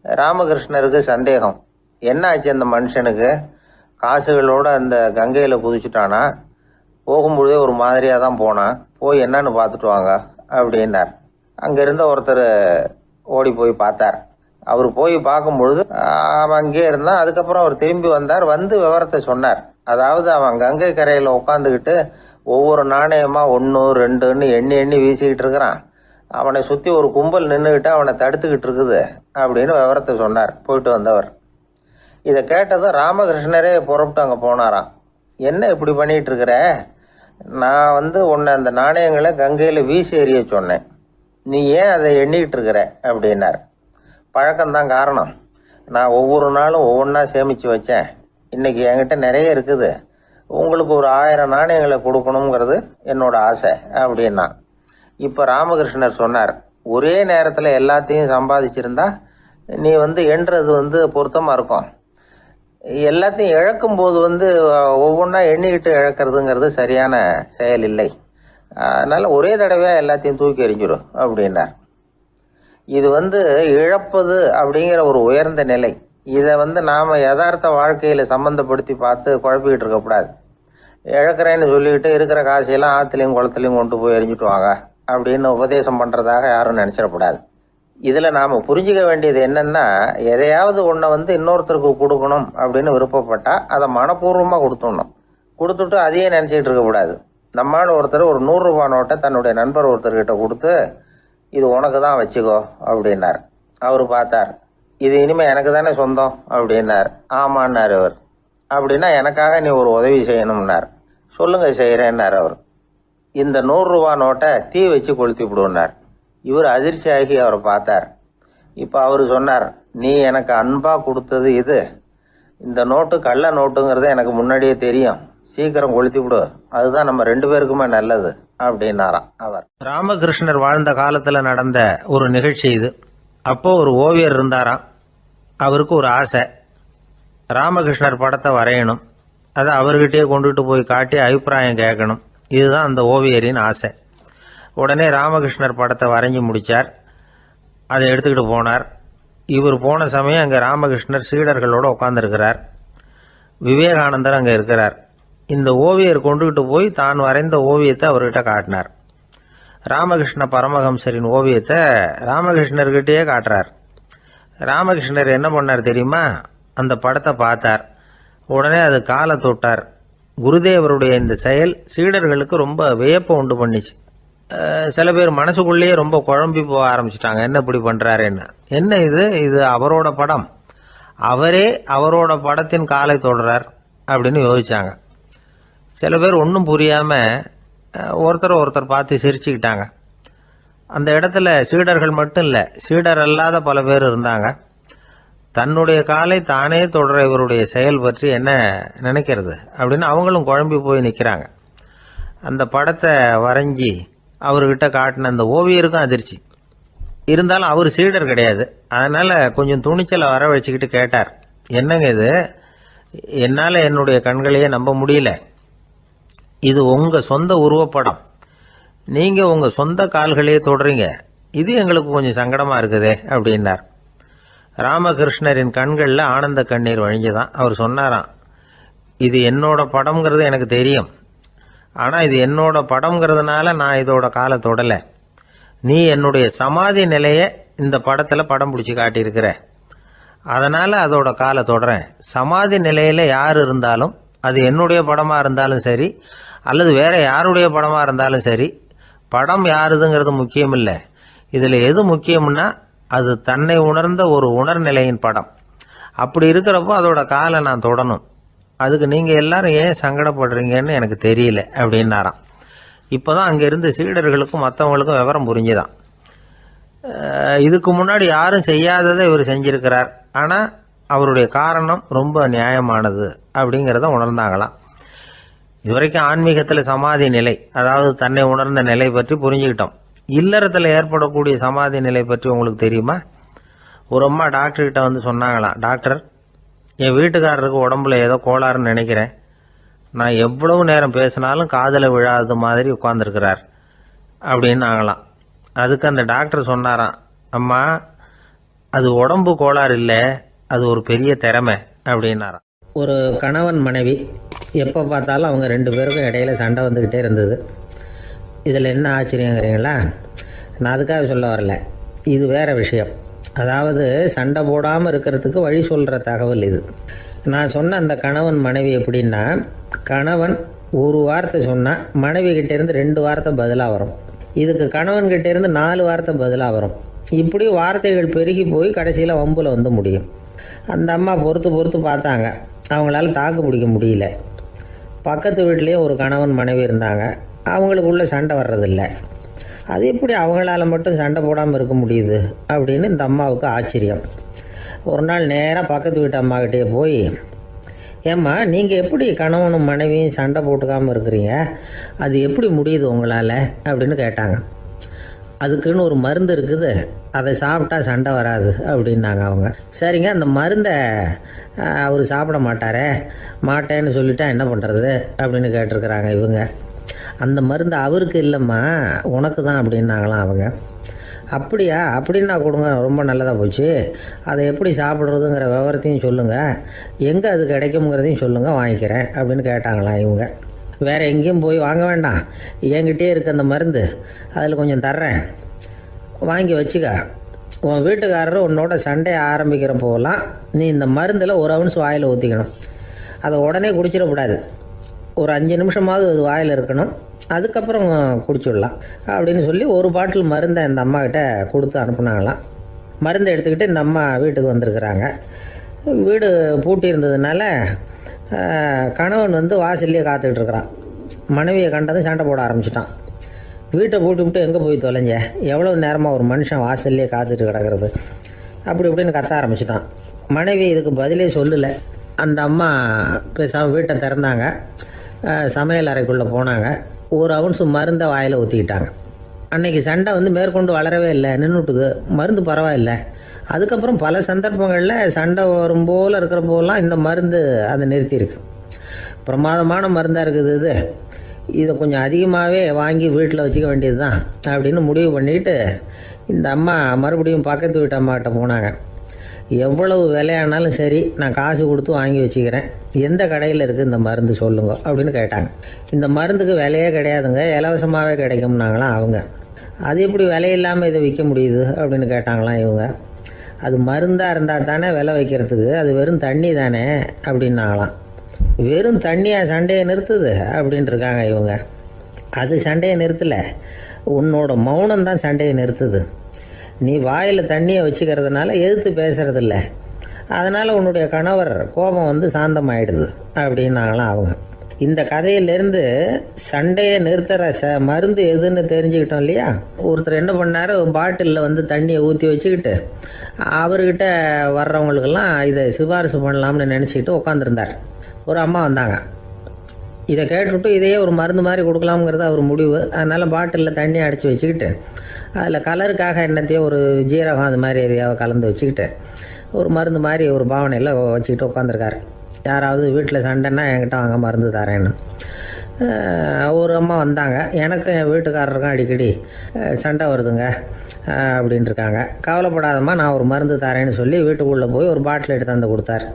ராமகிருஷ்ணருக்கு சந்தேகம், என்ன ஆச்சு அந்த மனுஷனுக்கு, காசுகளோட அந்த கங்கையில குதிச்சுட்டானா, போகும்பொழுதே ஒரு மாதிரியா தான் போனான், போய் என்னன்னு பார்த்துட்டு வாங்க அப்படின்னார். அங்க இருந்த ஒருத்தர் ஓடி போய் பார்த்தார். அவர் போய் பார்க்கும் பொழுது அவன் அங்கேயே இருந்தான். அதுக்கப்புறம் அவர் திரும்பி வந்தார். வந்து விவரத்தை சொன்னார். அதாவது அவன் கங்கை கரையில உட்காந்துக்கிட்டு ஒவ்வொரு நாணயமா 1 2ன்னு எண்ணி எண்ணி வீசிக்கிட்டு இருக்கிறான். அவனை சுத்தி ஒரு கும்பல் நின்றுகிட்டு அவனை தடுத்துக்கிட்டு இருக்குது அப்படின்னு விவரத்தை சொன்னார் போயிட்டு வந்தவர். இதை கேட்டதும் ராமகிருஷ்ணரே புறப்பட்டு அங்க போனாராம். என்ன இப்படி பண்ணிட்டு இருக்கிற, நான் உன்னை அந்த நாணயங்களை கங்கையில வீசி எறிய சொன்னேன், நீ ஏன் அதை எண்ணிக்கிட்டு இருக்கிற அப்படின்னார். பழக்கம்தான் காரணம், நான் ஒவ்வொரு நாளும் ஒவ்வொன்றா சேமிச்சு வச்சேன். இன்னைக்கு என்கிட்ட நிறைய இருக்குது, உங்களுக்கு ஒரு 1000 நாணயங்களை கொடுக்கணுங்கிறது என்னோட ஆசை அப்படின்னா. இப்ப ராமகிருஷ்ணர் சொன்னார், ஒரே நேரத்துல எல்லாத்தையும் சம்பாதிச்சிருந்தா நீ எண்றது பொருத்தமா இருக்கும். எல்லாத்தையும் இழக்கும் போது ஒவ்வொன்றா எண்ணிக்கிட்டு இழக்கிறதுங்கிறது சரியான செயல் இல்லை. அதனால ஒரே தடவையா எல்லாத்தையும் தூக்கி எறிஞ்சிடும் அப்படின்னார். இது இழப்பது அப்படிங்கிற ஒரு உயர்ந்த நிலை. இதை நாம யதார்த்த வாழ்க்கையில சம்பந்தப்படுத்தி பார்த்து குழப்பிக்கிட்டு இருக்கக்கூடாது. இழக்கிறேன்னு சொல்லிக்கிட்டு இருக்கிற காசையெல்லாம் ஆத்துலையும் குளத்துலையும் கொண்டு போய் எரிஞ்சுட்டு வாங்க அப்படின்னு உபதேசம் பண்றதாக யாரும் நினைச்சிடக்கூடாது. இதுல நாம புரிஞ்சுக்க வேண்டியது என்னன்னா, எதையாவது ஒன்றை இன்னொருத்தருக்கு கொடுக்கணும் அப்படின்னு விருப்பப்பட்டா அதை மனப்பூர்வமா கொடுத்துடணும். கொடுத்துட்டு அதையே நினைச்சிட்டு இருக்க கூடாது. நம்மால் ஒருத்தர் ஒரு 100 ரூபாய் நோட்டை தன்னுடைய நண்பர் ஒருத்தர்கிட்ட கொடுத்து, இது உனக்கு தான் வச்சுக்கோ அப்படின்னார். அவரு பார்த்தார், இது இனிமே எனக்கு தானே சொந்தம் அப்படின்னார். ஆமான்னார் அவர். அப்படின்னா எனக்காக நீ ஒரு உதவி செய்யணும்னார். சொல்லுங்க செய்யறேன்னார் அவர். இந்த 100 ரூபாய் நோட்டை தீ வச்சு கொளுத்தி விடுனார். இவர் அதிர்ச்சியாகி அவரை பார்த்தார். இப்ப அவரு சொன்னார், நீ எனக்கு அன்பா கொடுத்தது இது, இந்த நோட்டு கள்ள நோட்டுங்கிறது எனக்கு முன்னாடியே தெரியும், சீக்கிரம் கொளுத்தி விடு, அதுதான் நம்ம 2 பேருக்குமே நல்லது அப்படின்னாராம் அவர். ராமகிருஷ்ணர் வாழ்ந்த காலத்துல நடந்த ஒரு நிகழ்ச்சி இது. அப்போ ஒரு ஓவியர் இருந்தாராம். அவருக்கு ஒரு ஆசை, ராமகிருஷ்ணர் படத்தை வரையணும், அதை அவர்கிட்டயே கொண்டுட்டு போய் காட்டி அபிப்பிராயம் கேட்கணும். இதுதான் அந்த ஓவியரின் ஆசை. உடனே ராமகிருஷ்ணர் படத்தை வரைஞ்சி முடிச்சார். அதை எடுத்துக்கிட்டு போனார். இவர் போன சமயம் அங்கே ராமகிருஷ்ணர் சீடர்களோடு உட்காந்துருக்கிறார். விவேகானந்தர் அங்கே இருக்கிறார். இந்த ஓவியர் கொண்டுகிட்டு போய் தான் வரைந்த ஓவியத்தை அவர்கிட்ட காட்டினார். ராமகிருஷ்ண பரமஹம்சரின் ஓவியத்தை ராமகிருஷ்ணர்கிட்டயே காட்டுறார். ராமகிருஷ்ணர் என்ன பண்ணார் தெரியுமா, அந்த படத்தை பார்த்தார். உடனே அது காலை தொட்டார். குருதேவருடைய இந்த செயல் சீடர்களுக்கு ரொம்ப வியப்பை உண்டு பண்ணிச்சு. சில பேர் மனசுக்குள்ளேயே ரொம்ப குழம்பி போக ஆரம்பிச்சிட்டாங்க, என்ன இப்படி பண்றாருன்னு. என்ன இது அவரோட படம், அவரே அவரோட படத்தின் காலை தொடுறார் அப்படின்னு யோசிச்சாங்க. சில பேர் ஒன்றும் புரியாம ஒருத்தர் பார்த்து சிரிச்சுக்கிட்டாங்க. அந்த இடத்துல சீடர்கள் மட்டும் இல்லை, சீடர் அல்லாத பல பேர் இருந்தாங்க. தன்னுடைய காலை தானே தொடர இவருடைய செயல் பற்றி என்ன நினைக்கிறது அப்படின்னு அவங்களும் குழம்பி போய் நிற்கிறாங்க. அந்த படத்தை வரைஞ்சி அவர்கிட்ட காட்டின அந்த ஓவியருக்கும் அதிர்ச்சி. இருந்தாலும் அவர் சீடர் கிடையாது. அதனால் கொஞ்சம் துணிச்சலை வர வச்சுக்கிட்டு கேட்டார், என்னங்க இது, என்னால் என்னுடைய கண்களையே நம்ப முடியல. இது உங்கள் சொந்த உருவப்படம், நீங்கள் உங்கள் சொந்த கால்களையே தொடுறீங்க, இது எங்களுக்கு கொஞ்சம் சங்கடமாக இருக்குதே அப்படின்னார். ராமகிருஷ்ணரின் கண்களில் ஆனந்த கண்ணீர் வழிஞ்சுதான். அவர் சொன்னாராம், இது என்னோட படம்ங்கிறது எனக்கு தெரியும், ஆனால் இது என்னோட படம்ங்கிறதுனால நான் இதோட காலை தொடலை. நீ என்னுடைய சமாதி நிலையை இந்த படத்தில் படம் பிடிச்சி காட்டியிருக்கிற, அதனால் அதோட காலை தொடறேன். சமாதி நிலையில் யார் இருந்தாலும், அது என்னுடைய படமாக இருந்தாலும் சரி அல்லது வேற யாருடைய படமாக இருந்தாலும் சரி, படம் யாருதுங்கிறது முக்கியம் இல்லை. இதில் எது முக்கியம்னா அது தன்னை உணர்ந்த ஒரு உணர்நிலையின் படம். அப்படி இருக்கிறப்போ அதோட காலை நான் தொடணும். அதுக்கு நீங்கள் எல்லாரும் ஏன் சங்கடப்படுறீங்கன்னு எனக்கு தெரியல அப்படின்னாராம். இப்போ தான் அங்கே இருந்த சீடர்களுக்கும் மற்றவங்களுக்கும் விவரம் புரிஞ்சுதான். இதுக்கு முன்னாடி யாரும் செய்யாததை இவர் செஞ்சிருக்கிறார், ஆனால் அவருடைய காரணம் ரொம்ப நியாயமானது அப்படிங்கிறத உணர்ந்தாங்களாம். இதுவரைக்கும் ஆன்மீகத்தில் சமாதி நிலை, அதாவது தன்னை உணர்ந்த நிலை பற்றி புரிஞ்சுக்கிட்டோம். இல்லறத்தில் ஏற்படக்கூடிய சமாதி நிலை பற்றி உங்களுக்கு தெரியுமா? ஒரு அம்மா டாக்டர்கிட்ட வந்து சொன்னாங்களாம், டாக்டர், என் வீட்டுக்காரருக்கு உடம்புல ஏதோ கோளாறுன்னு நினைக்கிறேன், நான் எவ்வளவு நேரம் பேசினாலும் காதில் விழாதது மாதிரி உட்கார்ந்துருக்கிறார் அப்படின்னாங்களாம். அதுக்கு அந்த டாக்டர் சொன்னாராம், அம்மா, அது உடம்பு கோளாறு இல்லை, அது ஒரு பெரிய திறமை அப்படின்னாராம். ஒரு கணவன் மனைவி எப்போ பார்த்தாலும் அவங்க 2 பேருக்கும் இடையில சண்டை வந்துக்கிட்டே இருந்தது. இதில் என்ன ஆச்சரியங்கிறீங்களா? நான் அதுக்காக சொல்ல வரல, இது வேறு விஷயம். அதாவது சண்டை போடாமல் இருக்கிறதுக்கு வழி சொல்கிற தகவல் இது. நான் சொன்ன அந்த கணவன் மனைவி எப்படின்னா, கணவன் ஒரு வார்த்தை சொன்னால் மனைவி கிட்டேருந்து 2 வார்த்தை பதிலாக வரும். இதுக்கு கணவன்கிட்டேருந்து 4 வார்த்தை பதிலாக வரும். இப்படி வார்த்தைகள் பெருகி போய் கடைசியில் வம்பில் வந்து முடியும். அந்த அம்மா பொறுத்து பார்த்தாங்க, அவங்களால தாக்கு பிடிக்க முடியல. பக்கத்து வீட்லேயும் ஒரு கணவன் மனைவி இருந்தாங்க, அவங்களுக்குள்ளே சண்டை வர்றதில்ல. அது எப்படி அவங்களால மட்டும் சண்டை போடாமல் இருக்க முடியுது அப்படின்னு இந்த அம்மாவுக்கு ஆச்சரியம். ஒரு நாள் நேராக பக்கத்து வீட்டு அம்மாக்கிட்டே போய், ஏம்மா, நீங்கள் எப்படி கணவனும் மனைவியும் சண்டை போட்டுக்காமல் இருக்கிறீங்க, அது எப்படி முடியுது உங்களால் அப்படின்னு கேட்டாங்க. அதுக்குன்னு ஒரு மருந்து இருக்குது, அதை சாப்பிட்டா சண்டை வராது அப்படின்னாங்க அவங்க. சரிங்க, அந்த மருந்தை அவர் சாப்பிட மாட்டேன்னு சொல்லிட்டா என்ன பண்ணுறது அப்படின்னு கேட்டிருக்கிறாங்க இவங்க. அந்த மருந்து அவருக்கு இல்லைம்மா, உனக்கு தான் அப்படின்னாங்களாம் அவங்க. அப்படியா, அப்படின்னா கொடுங்க, ரொம்ப நல்லதாக போச்சு. அதை எப்படி சாப்பிட்றதுங்கிற விவரத்தையும் சொல்லுங்கள், எங்கே அது கிடைக்குங்கிறதையும் சொல்லுங்கள், வாங்கிக்கிறேன் அப்படின்னு கேட்டாங்களாம் இவங்க. வேறு எங்கேயும் போய் வாங்க வேண்டாம், என்கிட்டே இருக்க அந்த மருந்து, அதில் கொஞ்சம் தர்றேன், வாங்கி வச்சுக்க. உன் வீட்டுக்காரர் உன்னோட சண்டையை ஆரம்பிக்கிறப்போலாம் நீ இந்த மருந்தில் ஒரு அவுன்ஸ் வாயில் ஊற்றிக்கணும். அதை உடனே குடிச்சிடக்கூடாது, ஒரு 5 நிமிஷமாவது அது வாயில் இருக்கணும், அதுக்கப்புறம் குடிச்சிடலாம் அப்படின்னு சொல்லி ஒரு பாட்டில் மருந்தை இந்த அம்மாக்கிட்ட கொடுத்து அனுப்புனாங்களாம். மருந்தை எடுத்துக்கிட்டு இந்த அம்மா வீட்டுக்கு வந்திருக்கிறாங்க. வீடு பூட்டி இருந்ததுனால கணவன் வந்து வாசல்லையே காத்துக்கிட்டு இருக்கிறான். மனைவியை கண்டதும் சண்டை போட ஆரம்பிச்சிட்டான். வீட்டை பூட்டி விட்டு எங்கே போய் தொலைஞ்ச, எவ்வளோ நேரமாக ஒரு மனுஷன் வாசல்லையே காத்துட்டு கிடக்கிறது அப்படி இப்படின்னு கத்த ஆரம்பிச்சிட்டான். மனைவி இதுக்கு பதிலே சொல்லலை. அந்த அம்மா பேசாமல் வீட்டை திறந்தாங்க, சமையல் அறைக்குள்ளே போனாங்க, ஒரு அவுன்ஸ் மருந்தை வாயில் ஊற்றிக்கிட்டாங்க. அன்னைக்கு சண்டை வந்து மேற்கொண்டு வளரவே இல்லை, நின்றுட்டுது. மருந்து பரவாயில்ல. அதுக்கப்புறம் பல சந்தர்ப்பங்களில் சண்டை வரும் போல் இருக்கிற போலாம் இந்த மருந்து அதை நிறுத்தியிருக்கு. பிரமாதமான மருந்தாக இருக்குது இதை கொஞ்சம் அதிகமாகவே வாங்கி வீட்டில் வச்சுக்க வேண்டியது தான் அப்படின்னு முடிவு பண்ணிட்டு இந்த அம்மா மறுபடியும் பக்கத்து வீட்டு அம்மாக்கிட்ட போனாங்க. எவ்வளவு விலையானாலும் சரி, நான் காசு கொடுத்து வாங்கி வச்சுக்கிறேன், எந்த கடையில் இருக்குது இந்த மருந்து சொல்லுங்க அப்படின்னு கேட்டாங்க. இந்த மருந்துக்கு விலையே கிடையாதுங்க, இலவசமாகவே கிடைக்கும்னாங்களாம் அவங்க. அது எப்படி விலையில்லாமல் இதை விற்க முடியுது அப்படின்னு கேட்டாங்களாம் இவங்க. அது மருந்தாக இருந்தால் தானே விலை வைக்கிறதுக்கு, அது வெறும் தண்ணி தானே அப்படின்னாங்களாம். வெறும் தண்ணியாக சண்டையை நிறுத்துது அப்படின்ட்டு இருக்காங்க இவங்க. அது சண்டையை நிறுத்தலை, உன்னோட மௌனம் தான் சண்டையை நிறுத்துது. நீ வாயில் தண்ணியை வச்சுக்கிறதுனால எதிர்த்து பேசுறதில்ல, அதனால் உன்னுடைய கணவர் கோபம் வந்து சாந்தமாயிடுது அப்படின்னாங்களாம் அவங்க. இந்த கதையிலேருந்து சண்டையை நிறுத்துற மருந்து எதுன்னு தெரிஞ்சுக்கிட்டோம் இல்லையா. ஒருத்தர் என்ன பண்ணார், பாட்டிலில் வந்து தண்ணியை ஊற்றி வச்சுக்கிட்டு அவர்கிட்ட வர்றவங்களுக்கெல்லாம் இதை சிபாரிசு பண்ணலாம்னு நினச்சிக்கிட்டு உட்காந்துருந்தார். ஒரு அம்மா வந்தாங்க. இதை கேட்டுவிட்டு இதையே ஒரு மருந்து மாதிரி கொடுக்கலாம்ங்கிறது அவர் முடிவு. அதனால் பாட்டிலில் தண்ணி அடித்து வச்சுக்கிட்டு அதில் கலருக்காக என்னத்தையோ ஒரு ஜீரகம் அது மாதிரி எதையாவது கலந்து வச்சுக்கிட்டு ஒரு மருந்து மாதிரி ஒரு பாவனையில் வச்சுக்கிட்டு உட்காந்துருக்காரு. யாராவது வீட்டில் சண்டைன்னா என்கிட்ட வாங்க மருந்து தரேன்னு. ஒரு அம்மா வந்தாங்க. எனக்கும் என் வீட்டுக்காரருக்கும் அடிக்கடி சண்டை வருதுங்க அப்படின்ட்டு இருக்காங்க. கவலைப்படாதம்மா, நான் ஒரு மருந்து தரேன்னு சொல்லி வீட்டுக்குள்ளே போய் ஒரு பாட்டில் எடுத்து வந்து கொடுத்தாரு.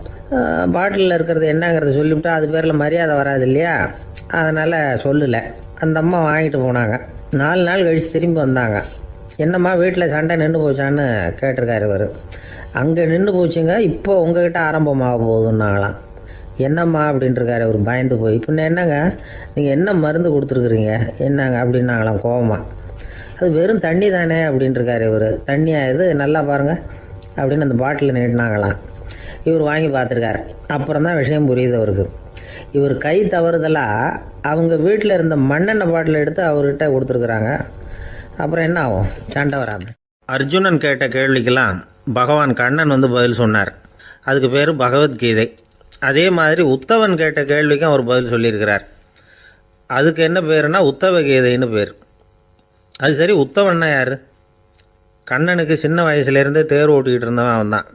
பாட்டிலில் இருக்கிறது என்னங்கிறத சொல்லிவிட்டு அது பேரில் மரியாதை வராது இல்லையா, அதனால் சொல்லலை. அந்த அம்மா வாங்கிட்டு போனாங்க. 4 நாள் கழித்து திரும்பி வந்தாங்க. என்னம்மா வீட்டில் சண்டை நின்று போச்சான்னு கேட்டிருக்காரு இவர். அங்கே நின்று போச்சுங்க, இப்போ உங்ககிட்ட ஆரம்பமாக போகுதுன்னாங்களாம். என்னம்மா அப்படின்ட்டுருக்காரு அவர் பயந்து போய். பின்ன என்னங்க நீங்கள் என்ன மருந்து கொடுத்துருக்குறீங்க என்னங்க அப்படின்னாங்களாம் கோவமாக. அது வெறும் தண்ணி தானே அப்படின்ட்டுருக்காரு இவர். தண்ணியாக இது நல்லா பாருங்கள் அப்படின்னு அந்த பாட்டில் நீட்டினாங்களாம். இவர் வாங்கி பார்த்துருக்காரு. அப்புறம் தான் விஷயம் புரியுது அவருக்கு. இவர் கை தவறுதலாக அவங்க வீட்டில் இருந்த மண்ணெண்ணெய் பாட்டில் எடுத்து அவர்கிட்ட கொடுத்துருக்குறாங்க. அப்புறம் என்ன ஆகும், சண்டை வராமல். அர்ஜுனன் கேட்ட கேள்விக்கெல்லாம் பகவான் கண்ணன் வந்து பதில் சொன்னார். அதுக்கு பேர் பகவத்கீதை. அதே மாதிரி உத்தவன் கேட்ட கேள்விக்கும் அவர் பதில் சொல்லியிருக்கிறார். அதுக்கு என்ன பேருனா உத்தவ கீதைன்னு பேர். அது சரி, உத்தவன்னா யார்? கண்ணனுக்கு சின்ன வயசுலேருந்தே தேர் ஓட்டிக்கிட்டு இருந்தவன் அவன் தான்.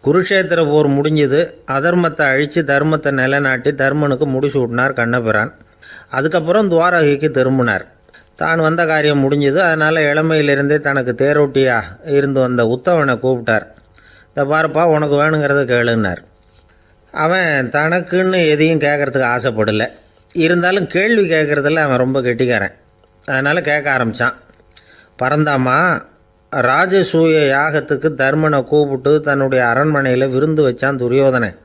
குருஷேத்திர போர் முடிஞ்சது. அதர்மத்தை அழித்து தர்மத்தை நிலைநாட்டி தர்மனுக்கு முடிச்சு விட்டினார் கண்ணபிரான். அதுக்கப்புறம் துவாரகைக்கு திரும்பினார். தான் வந்த காரியம் முடிஞ்சது. அதனால் இளமையிலிருந்தே தனக்கு தேரோட்டியாக இருந்து வந்த உத்தவனை கூப்பிட்டார். இந்த பாருப்பா, உனக்கு வேணுங்கிறத கேளுன்னார். அவன் தனக்குன்னு எதையும் கேட்குறதுக்கு ஆசைப்படலை. இருந்தாலும் கேள்வி கேட்குறதில் அவன் ரொம்ப கெட்டிக்காரன். அதனால் கேட்க ஆரம்பித்தான். பரந்தாமா, ராஜசூய யாகத்துக்கு தர்மனை கூப்பிட்டு தன்னுடைய அரண்மனையில் விருந்து வச்சான் துரியோதனன்.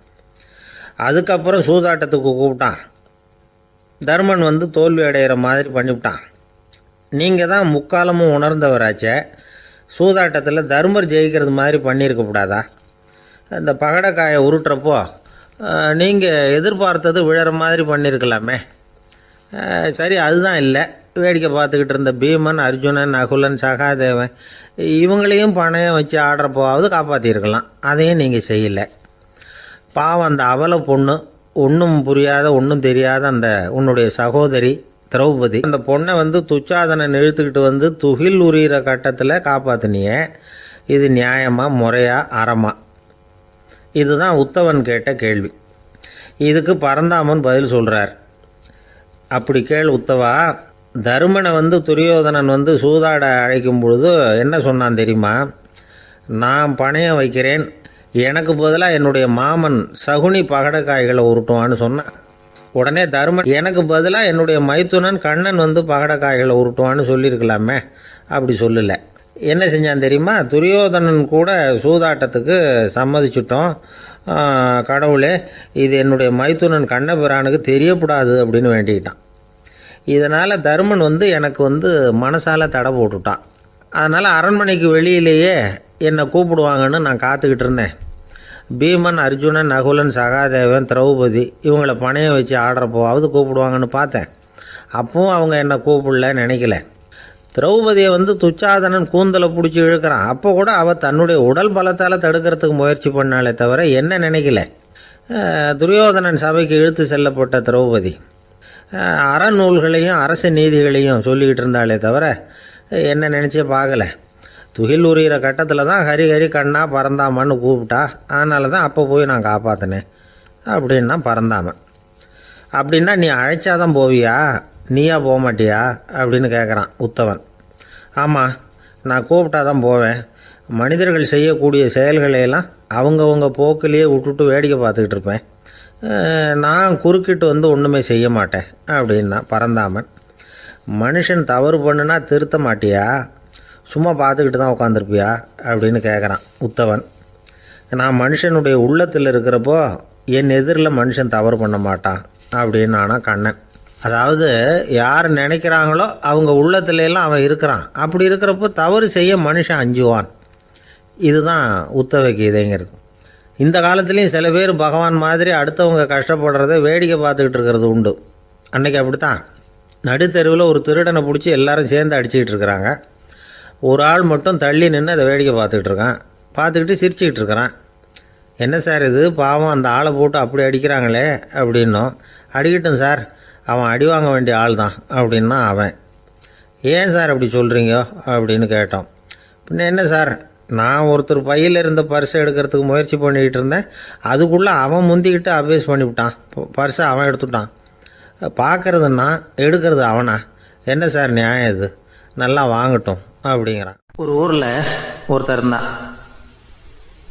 அதுக்கப்புறம் சூதாட்டத்துக்கு கூப்பிட்டான். தர்மன் வந்து தோல்வி அடைகிற மாதிரி பண்ணிவிட்டான். நீங்கள் தான் முக்காலமும் உணர்ந்தவராச்சே, சூதாட்டத்தில் தர்மர் ஜெயிக்கிறது மாதிரி பண்ணியிருக்கக்கூடாதா? இந்த பகடைக்காயை உருட்டுறப்போ நீங்கள் எதிர்பார்த்தது விழற மாதிரி பண்ணியிருக்கலாமே. சரி, அதுதான் இல்லை. வேடிக்கை பார்த்துக்கிட்டு இருந்த பீமன், அர்ஜுனன், நகுலன், சகாதேவன் இவங்களையும் பணையம் வச்சு ஆடுறப்போவாவது காப்பாற்றிருக்கலாம். அதையும் நீங்கள் செய்யலை. பாவம் அந்த அவல பொண்ணு, ஒன்றும் புரியாத ஒன்றும் தெரியாத அந்த உன்னுடைய சகோதரி திரௌபதி, அந்த பொண்ணை வந்து துச்சாதனன் இழுத்துக்கிட்டு வந்து துகில் உரிகிற கட்டத்தில் காப்பாற்றினியே. இது நியாயமா, முறையா, அறமா? இதுதான் உத்தவன் கேட்ட கேள்வி. இதுக்கு பரந்தாமன் பதில் சொல்கிறார். அப்படி கேள் உத்தவா, தருமனை வந்து துரியோதனன் வந்து சூதாட அழைக்கும் பொழுது என்ன சொன்னான் தெரியுமா? நான் பணையம் வைக்கிறேன், எனக்கு பதிலாக என்னுடைய மாமன் சகுனி பகடைக்காய்களை உருட்டுவான்னு சொன்னான். உடனே தருமன் எனக்கு பதிலாக என்னுடைய மைத்துனன் கண்ணன் வந்து பகடைக்காய்களை உருட்டுவான்னு சொல்லியிருக்கலாமே. அப்படி சொல்லலை. என்ன செஞ்சான் தெரியுமா? துரியோதனன் கூட சூதாட்டத்துக்கு சம்மதிச்சிட்டோம், கடவுளே இது என்னுடைய மைத்துனன் கண்ணபிரானுக்கு தெரியக்கூடாது அப்படின்னு வேண்டிக்கிட்டான். இதனால் தருமன் வந்து எனக்கு வந்து மனசால் தடை போட்டுட்டான். அதனால் அரண்மனைக்கு வெளியிலேயே என்னை கூப்பிடுவாங்கன்னு நான் காத்துக்கிட்டு இருந்தேன். பீமன், அர்ஜுனன், நகுலன், சகாதேவன், திரௌபதி இவங்களை பணையம் வச்சு ஆடுறப்போவாவது கூப்பிடுவாங்கன்னு பார்த்தேன். அப்பவும் அவங்க என்னை கூப்பிடல, நினைக்கல. திரௌபதியை வந்து துச்சாதனன் கூந்தலை பிடிச்சி இழுக்கிறான். அப்போ கூட அவள் தன்னுடைய உடல் பலத்தால் தடுக்கிறதுக்கு முயற்சி பண்ணாலே தவிர என்ன நினைக்கல. துரியோதனன் சபைக்கு இழுத்து செல்லப்பட்ட திரௌபதி அறநூல்களையும் அரச நீதிகளையும் சொல்லிக்கிட்டு இருந்தாலே தவிர என்ன நினச்சே பார்க்கல. துகில் உரிகிற கட்டத்தில் தான் ஹரி ஹரி கண்ணா பரந்தாமன்னு கூப்பிட்டா. அதனால தான் அப்போ போய் நான் காப்பாற்றினேன் அப்படின்னா பரந்தாமன். அப்படின்னா நீ அழைச்சாதான் போவியா, நீயா போக மாட்டியா அப்படின்னு கேட்குறான் உத்தவன். ஆமாம், நான் கூப்பிட்டா தான் போவேன். மனிதர்கள் செய்யக்கூடிய செயல்களையெல்லாம் அவங்கவுங்க போக்கிலேயே விட்டுட்டு வேடிக்கை பார்த்துக்கிட்டு இருப்பேன். நான் குறுக்கிட்டு வந்து ஒன்றுமே செய்ய மாட்டேன் அப்படின்னா பரந்தாமன். மனுஷன் தவறு பண்ணுனா திருத்த மாட்டியா, சும்மா பார்த்துக்கிட்டு தான் உட்காந்துருப்பியா அப்படின்னு கேட்குறான் உத்தவன். நான் மனுஷனுடைய உள்ளத்தில் இருக்கிறப்போ என் எதிரில் மனுஷன் தவறு பண்ண மாட்டான் அப்படின்னு ஆனால் கண்ணன். அதாவது யார் நினைக்கிறாங்களோ அவங்க உள்ளத்துலலாம் அவன் இருக்கிறான். அப்படி இருக்கிறப்போ தவறு செய்ய மனுஷன் அஞ்சுவான். இதுதான் உத்தவ கீதைங்கிறது. இந்த காலத்துலேயும் சில பேர் பகவான் மாதிரி அடுத்தவங்க கஷ்டப்படுறத வேடிக்கை பார்த்துக்கிட்டு இருக்கிறது உண்டு. அன்னைக்கு அப்படித்தான். நடுத்தெருவில் ஒரு திருடனை பிடிச்சி எல்லாரும் சேர்ந்து அடிச்சுக்கிட்டு இருக்கிறாங்க. ஒரு ஆள் மட்டும் தள்ளி நின்று அதை வேடிக்கை பார்த்துக்கிட்டு இருக்கான். பார்த்துக்கிட்டு சிரிச்சுக்கிட்டு இருக்கிறான். என்ன சார் இது, பாவம் அந்த ஆளை போட்டு அப்படி அடிக்கிறாங்களே அப்படின்னோம். அடிக்கட்டும் சார், அவன் அடி வாங்க வேண்டிய ஆள் தான் அப்படின்னா அவன். ஏன் சார் அப்படி சொல்கிறீங்க அப்படின்னு கேட்டோம். பின்ன என்ன சார், நான் ஒருத்தர் பையில் இருந்த பர்ஸை எடுக்கிறதுக்கு முயற்சி பண்ணிக்கிட்டு இருந்தேன். அதுக்குள்ளே அவன் முந்திக்கிட்டு அபேஸ் பண்ணிவிட்டான். பர்ஸை அவன் எடுத்துட்டான். பார்க்கறதுன்னா எடுக்கிறது அவனா? என்ன சார் நியாயம் இது? நல்லா வாங்கட்டும் அப்படிங்கிறான். ஒரு ஊரில் ஒருத்தர் இருந்தான்.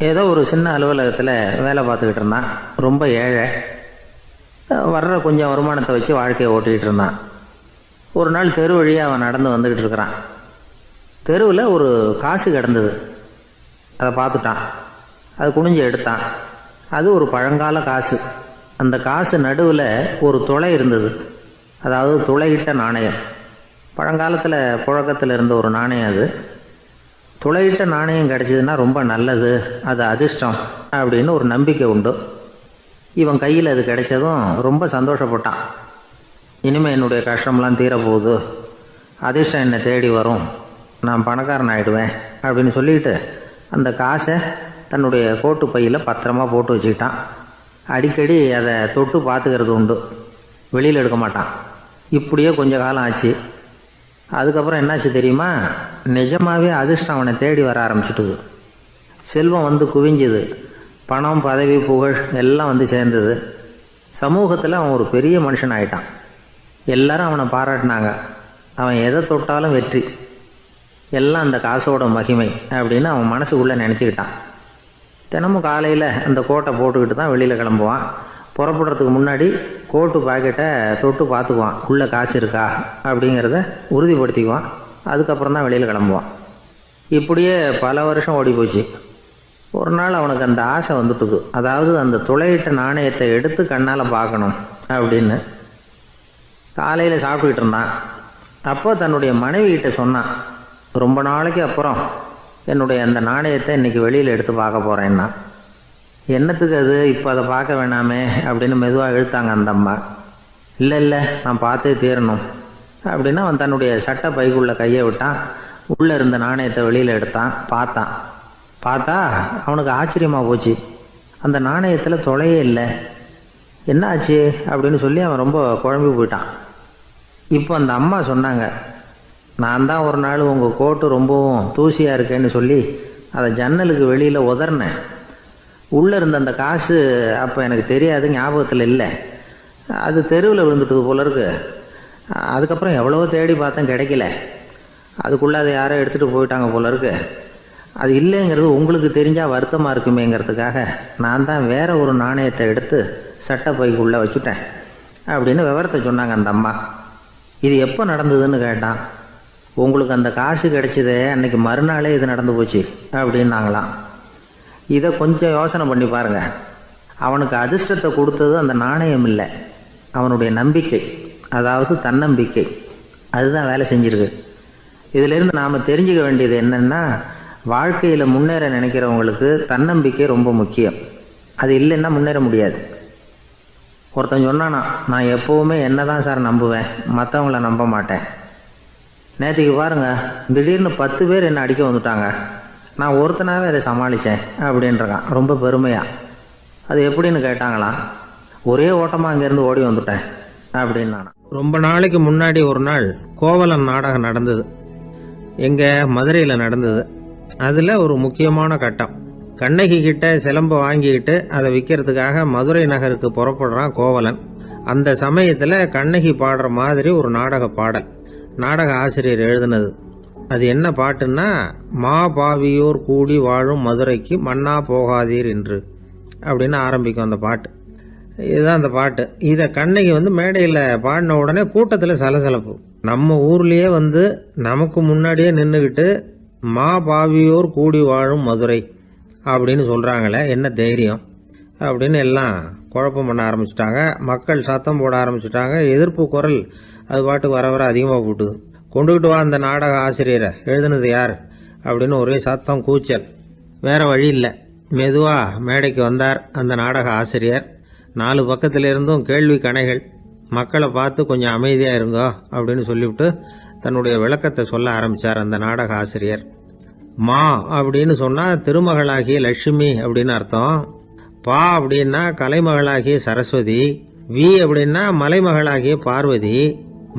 ஏதோ ஒரு சின்ன அலுவலகத்தில் வேலை பார்த்துக்கிட்டு இருந்தான். ரொம்ப ஏழை. வர்ற கொஞ்சம் வருமானத்தை வச்சு வாழ்க்கையை ஓட்டிகிட்டு இருந்தான். ஒரு நாள் தெரு வழியாக அவன் நடந்து வந்துக்கிட்டு இருக்கிறான். தெருவில் ஒரு காசு கிடந்தது. அதை பார்த்துட்டான். அது குனிஞ்சு எடுத்தான். அது ஒரு பழங்கால காசு. அந்த காசு நடுவில் ஒரு துளை இருந்தது. அதாவது துளையிட்ட நாணயம். பழங்காலத்தில் புழக்கத்தில் இருந்த ஒரு நாணயம் அது. துளையிட்ட நாணயம் கிடச்சிதுன்னா ரொம்ப நல்லது, அது அதிர்ஷ்டம் அப்படின்னு ஒரு நம்பிக்கை உண்டு. இவன் கையில் அது கிடைச்சதும் ரொம்ப சந்தோஷப்பட்டான். இனிமேல் என்னுடைய கஷ்டம்லாம் தீரப்போகுது, அதிர்ஷ்டம் என்னை தேடி வரும், நான் பணக்காரன் ஆகிடுவேன் அப்படின்னு சொல்லிட்டு அந்த காசை தன்னுடைய கோட்டு பையில் பத்திரமா போட்டு வச்சுக்கிட்டான். அடிக்கடி அதை தொட்டு பார்த்துக்கிறது உண்டு, வெளியில் எடுக்க மாட்டான். இப்படியே கொஞ்ச காலம் ஆச்சு. அதுக்கப்புறம் என்னாச்சு தெரியுமா? நிஜமாகவே அதிர்ஷ்டம் அவனை தேடி வர ஆரம்பிச்சுட்டுது. செல்வம் வந்து குவிஞ்சுது. பணம், பதவி, புகழ் எல்லாம் வந்து சேர்ந்தது. சமூகத்தில் அவன் ஒரு பெரிய மனுஷன் ஆகிட்டான். எல்லாரும் அவனை பாராட்டினாங்க. அவன் எதை தொட்டாலும் வெற்றி, எல்லாம் அந்த காசோட மகிமை அப்படின்னு அவன் மனசுக்குள்ளே நினச்சிக்கிட்டான். தினமும் காலையில் அந்த கோட்டை போட்டுக்கிட்டு தான் வெளியில் கிளம்புவான். புறப்படுறதுக்கு முன்னாடி கோட்டு பாக்கெட்டை தொட்டு பார்த்துக்குவான், உள்ளே காசு இருக்கா அப்படிங்கிறத உறுதிப்படுத்திக்குவான். அதுக்கப்புறம் தான் வெளியில் கிளம்புவான். இப்படியே பல வருஷம் ஓடி போச்சு. ஒரு நாள் அவனுக்கு அந்த ஆசை வந்துட்டுது. அதாவது அந்த துளையிட்ட நாணயத்தை எடுத்து கண்ணால் பார்க்கணும் அப்படின்னு. காலையில் சாப்பிட்டுக்கிட்டு இருந்தான். அப்போ தன்னுடைய மனைவிகிட்ட சொன்னான், ரொம்ப நாளைக்கு அப்புறம் என்னுடைய அந்த நாணயத்தை இன்றைக்கி வெளியில் எடுத்து பார்க்க போகிறேன்னா. என்னத்துக்கு அது, இப்போ அதை பார்க்க வேணாமே அப்படின்னு மெதுவாக இழுத்தாங்க அந்த அம்மா. இல்லை நான் பார்த்தே தீரணும் அப்படின்னு அவன் தன்னுடைய சட்டை பைக்குள்ளே கையை விட்டான். உள்ளே இருந்த நாணயத்தை வெளியில் எடுத்தான். பார்த்தா அவனுக்கு ஆச்சரியமாக போச்சு. அந்த நாணயத்தில் துளையே இல்லை. என்ன ஆச்சு அப்படின்னு சொல்லி அவன் ரொம்ப குழம்பி போயிட்டான். இப்போ அந்த அம்மா சொன்னாங்க, நான் தான் ஒரு நாள் உங்கள் கோட்டு ரொம்பவும் தூசியாக இருக்கேன்னு சொல்லி அதை ஜன்னலுக்கு வெளியில் உதறினேன். உள்ளே இருந்த அந்த காசு அப்போ எனக்கு தெரியாது, ஞாபகத்தில் இல்லை. அது தெருவில் விழுந்துட்டது போல இருக்கு. அதுக்கப்புறம் எவ்வளவோ தேடி பார்த்தேன், கிடைக்கல. அதுக்குள்ளே அதை யாரோ எடுத்துகிட்டு போயிட்டாங்க போல இருக்கு. அது இல்லைங்கிறது உங்களுக்கு தெரிஞ்சால் வருத்தமாக இருக்குமேங்கிறதுக்காக நான் தான் வேற ஒரு நாணயத்தை எடுத்து சட்டை பைக்குள்ளே வச்சுட்டேன் அப்படின்னு விவரத்தை சொன்னாங்க அந்த அம்மா. இது எப்போ நடந்ததுன்னு கேட்டான். உங்களுக்கு அந்த காசு கிடைச்சதே அன்னைக்கு மறுநாளே இது நடந்து போச்சு அப்படின்னாங்களாம். இதை கொஞ்சம் யோசனை பண்ணி பாருங்கள். அவனுக்கு அதிர்ஷ்டத்தை கொடுத்தது அந்த நாணயம் இல்லை, அவனுடைய நம்பிக்கை, அதாவது தன்னம்பிக்கை. அதுதான் வேலை செஞ்சிருக்கு. இதிலேருந்து நாம் தெரிஞ்சுக்க வேண்டியது என்னென்னா, வாழ்க்கையில் முன்னேற நினைக்கிறவங்களுக்கு தன்னம்பிக்கை ரொம்ப முக்கியம். அது இல்லைன்னா முன்னேற முடியாது. ஒருத்தன் சொன்னானா, நான் எப்போவுமே என்ன தான் சார் நம்புவேன், மற்றவங்கள நம்ப மாட்டேன். நேற்றுக்கு பாருங்கள், திடீர்னு 10 பேர் என்னை அடிக்க வந்துட்டாங்க, நான் ஒருத்தனாகவே அதை சமாளித்தேன் அப்படின்றான் ரொம்ப பெருமையாக. அது எப்படின்னு கேட்டாங்களாம். ஒரே ஓட்டமாக அங்கேருந்து ஓடி வந்துட்டேன் அப்படின்னு. ரொம்ப நாளைக்கு முன்னாடி ஒரு நாள் கோவலன் நாடகம் நடந்தது. எங்கள் மதுரையில் நடந்தது. அதில் ஒரு முக்கியமான கட்டம். கண்ணகி கிட்ட சிலம்பை வாங்கிக்கிட்டு அதை விற்கிறதுக்காக மதுரை நகருக்கு புறப்படுறான் கோவலன். அந்த சமயத்தில் கண்ணகி பாடுற மாதிரி ஒரு நாடக பாடல் நாடக ஆசிரியர் எழுதினது. அது என்ன பாட்டுன்னா, மா பாவியோர் கூடி வாழும் மதுரைக்கு மன்னா போகாதீர் என்று அப்படின்னு ஆரம்பிக்கும் அந்த பாட்டு. இதுதான் அந்த பாட்டு. இதை கண்ணகி மேடையில் பாடின உடனே கூட்டத்தில் சலசலப்பு. நம்ம ஊர்லேயே நமக்கு முன்னாடியே நின்றுக்கிட்டு மா பாவியோர் கூடி வாழும் மதுரை அப்படின்னு சொல்கிறாங்களே, என்ன தைரியம் அப்படின்னு எல்லாம் குழப்பம் பண்ண ஆரம்பிச்சிட்டாங்க. மக்கள் சத்தம் போட ஆரம்பிச்சிட்டாங்க. எதிர்ப்பு குரல் அது பாட்டுக்கு வர வர அதிகமாக போட்டுது. கொண்டுக்கிட்டு வா அந்த நாடக ஆசிரியரை, எழுதுனது யார் அப்படின்னு ஒரே சத்தம், கூச்சல். வேறு வழி இல்லை. மெதுவாக மேடைக்கு வந்தார் அந்த நாடக ஆசிரியர். 4 பக்கத்திலிருந்தும் கேள்வி கணைகள். மக்களை பார்த்து கொஞ்சம் அமைதியாக இருங்கோ அப்படின்னு சொல்லிவிட்டு தன்னுடைய விளக்கத்தை சொல்ல ஆரம்பித்தார் அந்த நாடக ஆசிரியர். மா அப்படின்னு சொன்னால் திருமகளாகிய லட்சுமி அப்படின்னு அர்த்தம். பா அப்படின்னா கலைமகளாகிய சரஸ்வதி. வி அப்படின்னா மலைமகளாகிய பார்வதி.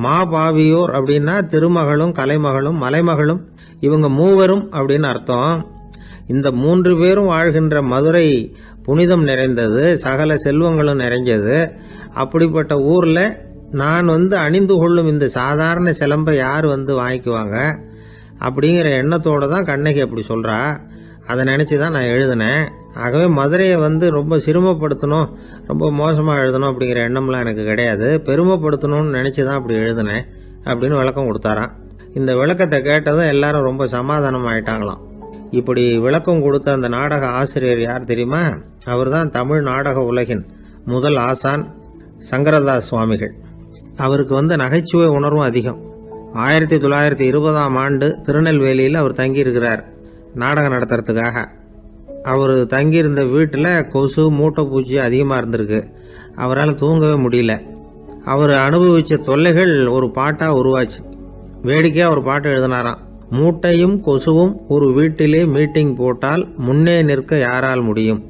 மா பாவியோர் அப்படின்னா திருமகளும் கலைமகளும் மலைமகளும் இவங்க மூவரும் அப்படின்னு அர்த்தம். இந்த 3 பேரும் வாழ்கின்ற மதுரை புனிதம் நிறைந்தது, சகல செல்வங்களும் நிறைஞ்சது. அப்படிப்பட்ட ஊரில் நான் அணிந்து கொள்ளும் இந்த சாதாரண சிலம்பை யார் வாங்கிக்குவாங்க அப்படிங்கிற எண்ணத்தோடு தான் கண்ணகி அப்படி சொல்கிறா. அதை நினச்சி தான் நான் எழுதினேன். ஆகவே மதுரையை ரொம்ப சிரமப்படுத்தணும், ரொம்ப மோசமாக எழுதணும் அப்படிங்கிற எண்ணம்லாம் எனக்கு கிடையாது. பெருமைப்படுத்தணும்னு நினச்சி தான் அப்படி எழுதினேன் அப்படின்னு விளக்கம் கொடுத்தாராம். இந்த விளக்கத்தை கேட்டதும் எல்லாரும் ரொம்ப சமாதானம் ஆயிட்டாங்களாம். இப்படி விளக்கம் கொடுத்த அந்த நாடக ஆசிரியர் யார் தெரியுமா? அவர் தான் தமிழ் நாடக உலகின் முதல் ஆசான் சங்கரதாஸ் சுவாமிகள். அவருக்கு நகைச்சுவை உணர்வும் அதிகம். 1920ஆம் ஆண்டு திருநெல்வேலியில் அவர் தங்கியிருக்கிறார் நாடகம் நடத்துறதுக்காக. அவர் தங்கியிருந்த வீட்டில் கொசு மூட்டை பூச்சி அதிகமாக இருந்திருக்கு. அவரால் தூங்கவே முடியல. அவர் அனுபவித்த தொல்லைகள் ஒரு பாட்டாக உருவாச்சு. வேடிக்கையாக ஒரு பாட்டு எழுதினாராம். மூட்டையும் கொசுவும் ஒரு வீட்டிலே மீட்டிங் போட்டால் முன்னே நிற்க யாரால் முடியும்?